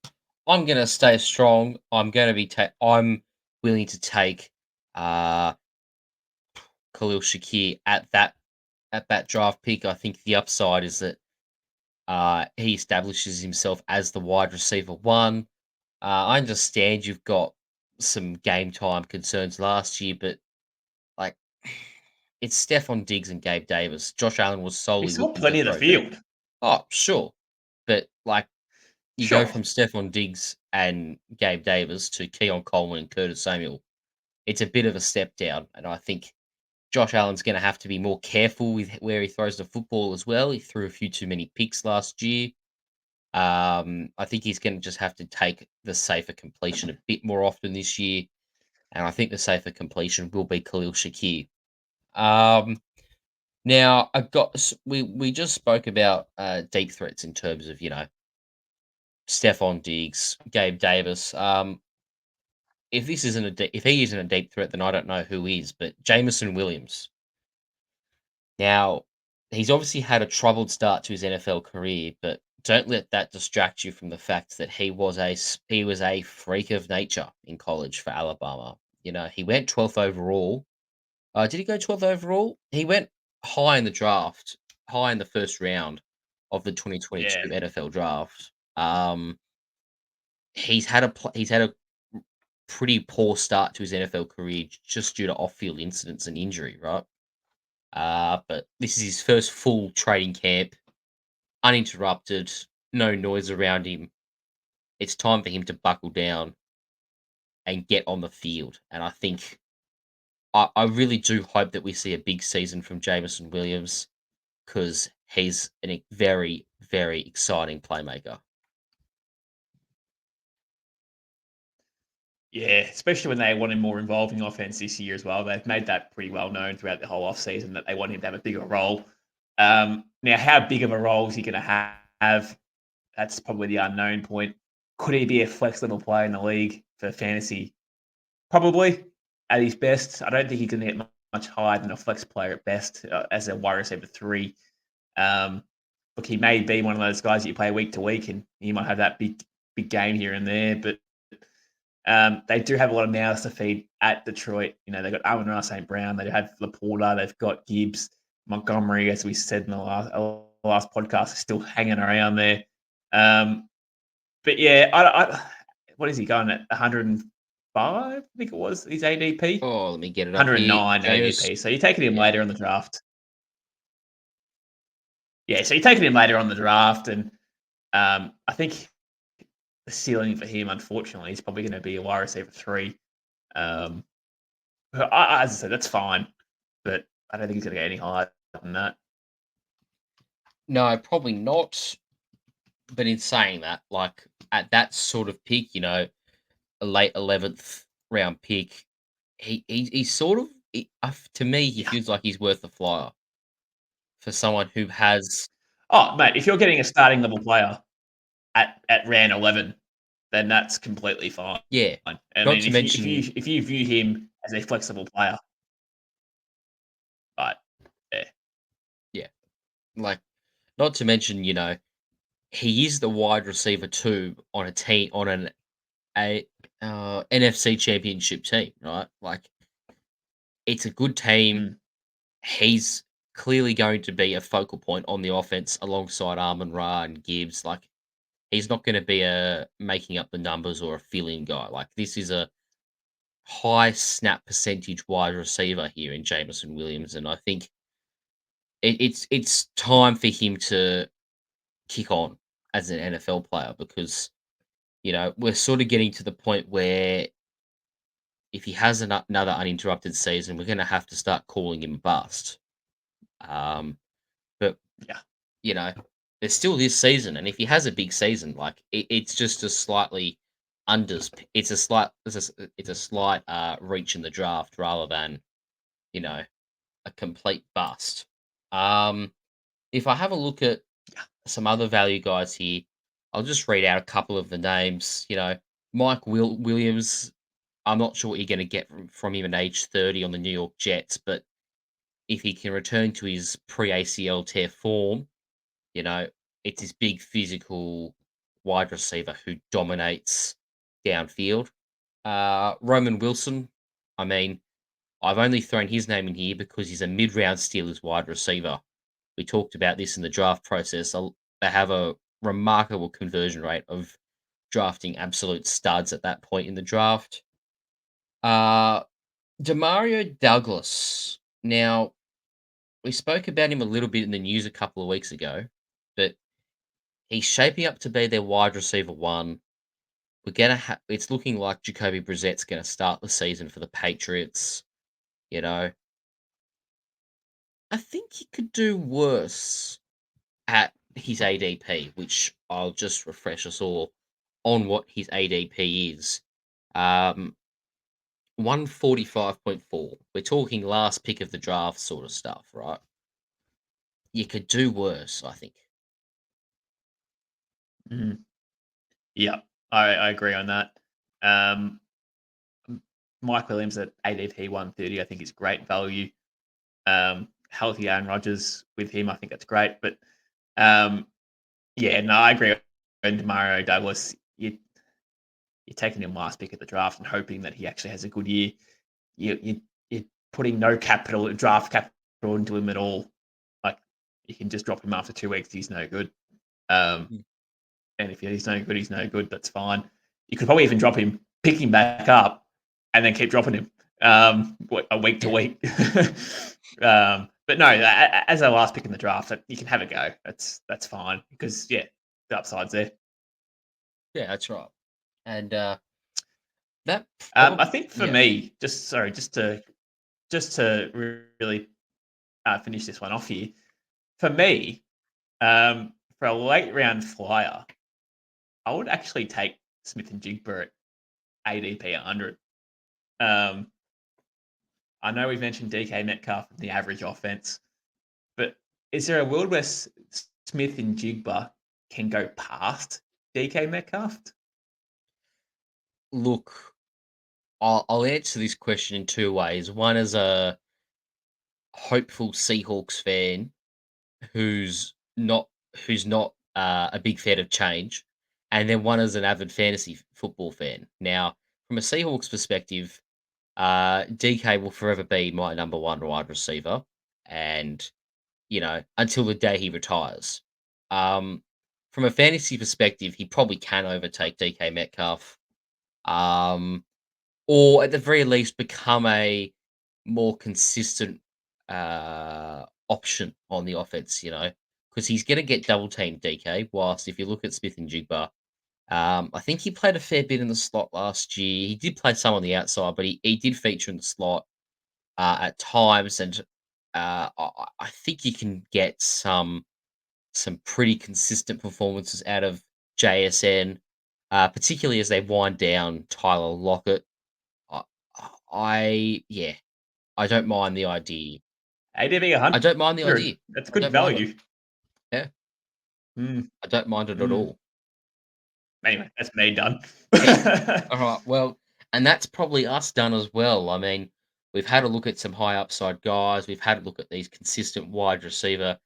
S4: I'm gonna stay strong. I'm willing to take uh Khalil Shakir at that draft pick. I think the upside is that he establishes himself as the wide receiver 1. I understand you've got some game time concerns last year, but like it's Stephon Diggs and Gabe Davis. Josh Allen was
S5: He
S4: solely
S5: saw
S4: looking to
S5: plenty of the
S4: throw deep.
S5: field.
S4: Oh, sure. But like you go
S5: Sure.
S4: from Stephon Diggs and Gabe Davis to Keon Coleman and Curtis Samuel. It's a bit of a step down. And I think Josh Allen's going to have to be more careful with where he throws the football as well. He threw a few too many picks last year. I think he's going to just have to take the safer completion a bit more often this year. And I think the safer completion will be Khalil Shakir. Um, Now, we just spoke about deep threats in terms of Stephon Diggs, Gabe Davis. If this isn't if he isn't a deep threat, then I don't know who is. But Jamison Williams. Now, he's obviously had a troubled start to his NFL career, but don't let that distract you from the fact that he was a freak of nature in college for Alabama. He went 12th overall. Did he go 12th overall? He went high in the draft, high in the first round of the
S5: Yeah.
S4: 2022 NFL draft. He's had a pretty poor start to his NFL career just due to off-field incidents and injury, right? But this is his first full training camp, uninterrupted, no noise around him. It's time for him to buckle down and get on the field. And I think I really do hope that we see a big season from Jameson Williams because he's a very, very exciting playmaker.
S5: Yeah, especially when they want him more involved in offense this year as well. They've made that pretty well known throughout the whole offseason that they want him to have a bigger role. Now, how big of a role is he going to have? That's probably the unknown point. Could he be a flex level player in the league for fantasy? Probably at his best. I don't think he can get much higher than a flex player at best as a wide receiver 3. Look, he may be one of those guys that you play week to week, and he might have that big game here and there. But they do have a lot of mouths to feed at Detroit. They've got Amon-Ra St. Brown. They have Laporta. They've got Gibbs. Montgomery, as we said in the last podcast, is still hanging around there. But yeah, what is he going at? 105, I think it was, his ADP?
S4: Oh, let me get it up here.
S5: 109
S4: James.
S5: ADP. So you're taking him
S4: Yeah.
S5: later in the draft. Yeah, so you're taking him later on the draft. And I think the ceiling for him, unfortunately, is probably going to be a wide receiver 3. As I said, that's fine. But I don't think he's going to get any higher than that.
S4: No, probably not. But in saying that, like at that sort of pick, a late 11th round pick, he's sort of to me he feels like he's worth a flyer for someone who has
S5: Oh, mate, if you're getting a starting level player at round 11, then that's completely fine.
S4: yeah.
S5: I
S4: Not
S5: mean,
S4: to
S5: if
S4: mention
S5: you view him as a flexible player, but
S4: yeah, like not to mention he is the wide receiver 2 on a team on a NFC championship team, right? Like it's a good team.
S5: mm,
S4: He's clearly going to be a focal point on the offense alongside Amon-Ra and Gibbs. Like he's not going to be a making up the numbers or a fill-in guy. Like this is a high snap percentage wide receiver here in Jameson Williams, and I think it's time for him to kick on as an NFL player because we're sort of getting to the point where if he has another uninterrupted season, we're going to have to start calling him bust. But
S5: yeah.
S4: there's still this season, and if he has a big season, like it's just a slightly it's a slight reach in the draft rather than a complete bust. If I have a look at some other value guys here, I'll just read out a couple of the names. Mike Williams. I'm not sure what you're going to get from him at age 30 on the New York Jets, but if he can return to his pre-ACL tear form, you know, it's his big physical wide receiver who dominates downfield. Roman Wilson, I mean, I've only thrown his name in here because he's a mid-round Steelers wide receiver. We talked about this in the draft process. They have a remarkable conversion rate of drafting absolute studs at that point in the draft. Demario Douglas. Now, we spoke about him a little bit in the news a couple of weeks ago, but he's shaping up to be their wide receiver one. We're gonna it's looking like Jacoby Brissett's gonna start the season for the Patriots. You know, I think he could do worse at his ADP, which I'll just refresh us all on what his ADP is. 145.4. We're talking last pick of the draft sort of stuff, right? You could do worse, I think.
S5: Mhm. Yeah, I agree on that. Um, Mike Williams at ADP 130, I think is great value. Healthy Aaron Rodgers with him, I think that's great. But yeah, no, I agree on Demario Douglas. You're taking him last pick of the draft and hoping that he actually has a good year. You're putting no draft capital into him at all. Like, you can just drop him after 2 weeks. He's no good.
S4: Mm.
S5: And if he's no good, he's no good. That's fine. You could probably even drop him, pick him back up, and then keep dropping him a week to
S4: Yeah.
S5: week. But no, as a last pick in the draft, you can have a go. That's fine because the upside's there.
S4: Yeah, that's right. And that
S5: I
S4: probably,
S5: think for
S4: yeah.
S5: me, just to really finish this one off here. For me, for a late round flyer, I would actually take Smith and Jigba at ADP 100. Um, I know we've mentioned DK Metcalf and the average offense, but is there a world where Smith and Jigba can go past DK Metcalf?
S4: Look, I'll answer this question in two ways. One as a hopeful Seahawks fan who's not a big fan of change, and then one as an avid fantasy football fan. Now, from a Seahawks perspective, DK will forever be my number one wide receiver, and until the day he retires. Um, from a fantasy perspective, he probably can overtake DK Metcalf, or at the very least become a more consistent option on the offense. Because he's going to get double teamed DK. Whilst if you look at Smith and Jigba, I think he played a fair bit in the slot last year. He did play some on the outside, but he did feature in the slot at times, and I think you can get some pretty consistent performances out of JSN, particularly as they wind down Tyler Lockett. I, yeah, I don't mind the idea.
S5: ADP
S4: I don't mind the
S5: 100.
S4: idea.
S5: That's
S4: I
S5: good
S4: don't mind it.
S5: value.
S4: Yeah,
S5: Mm,
S4: I don't mind it at
S5: mm.
S4: all.
S5: Anyway, that's me done.
S4: Yeah. All right. Well, and that's probably us done as well. I mean, we've had a look at some high upside guys. We've had a look at these consistent wide receiver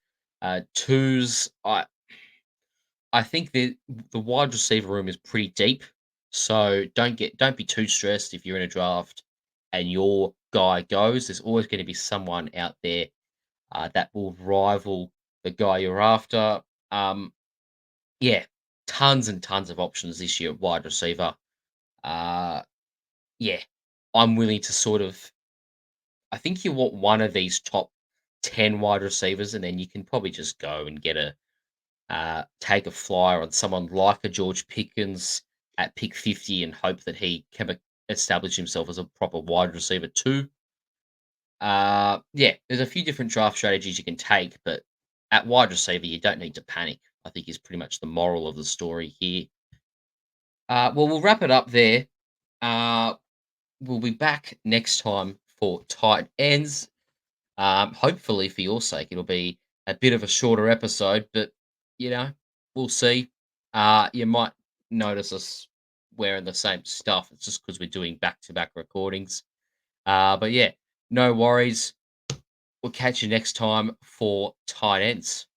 S4: twos. I think the wide receiver room is pretty deep. So don't be too stressed if you're in a draft and your guy goes. There's always going to be someone out there that will rival the guy you're after. Yeah, tons and tons of options this year at wide receiver. Uh, yeah, I'm willing to sort of. I think you want one of these top 10 wide receivers, and then you can probably just go and get take a flyer on someone like a George Pickens at pick 50 and hope that he can establish himself as a proper wide receiver too. Yeah, there's a few different draft strategies you can take, but at wide receiver, you don't need to panic. I think is pretty much the moral of the story here. Well, we'll wrap it up there. Uh, we'll be back next time for tight ends. Hopefully, for your sake, it'll be a bit of a shorter episode, but you know, we'll see. You might notice us wearing the same stuff. It's just because we're doing back-to-back recordings. But yeah, no worries. We'll catch you next time for tight ends.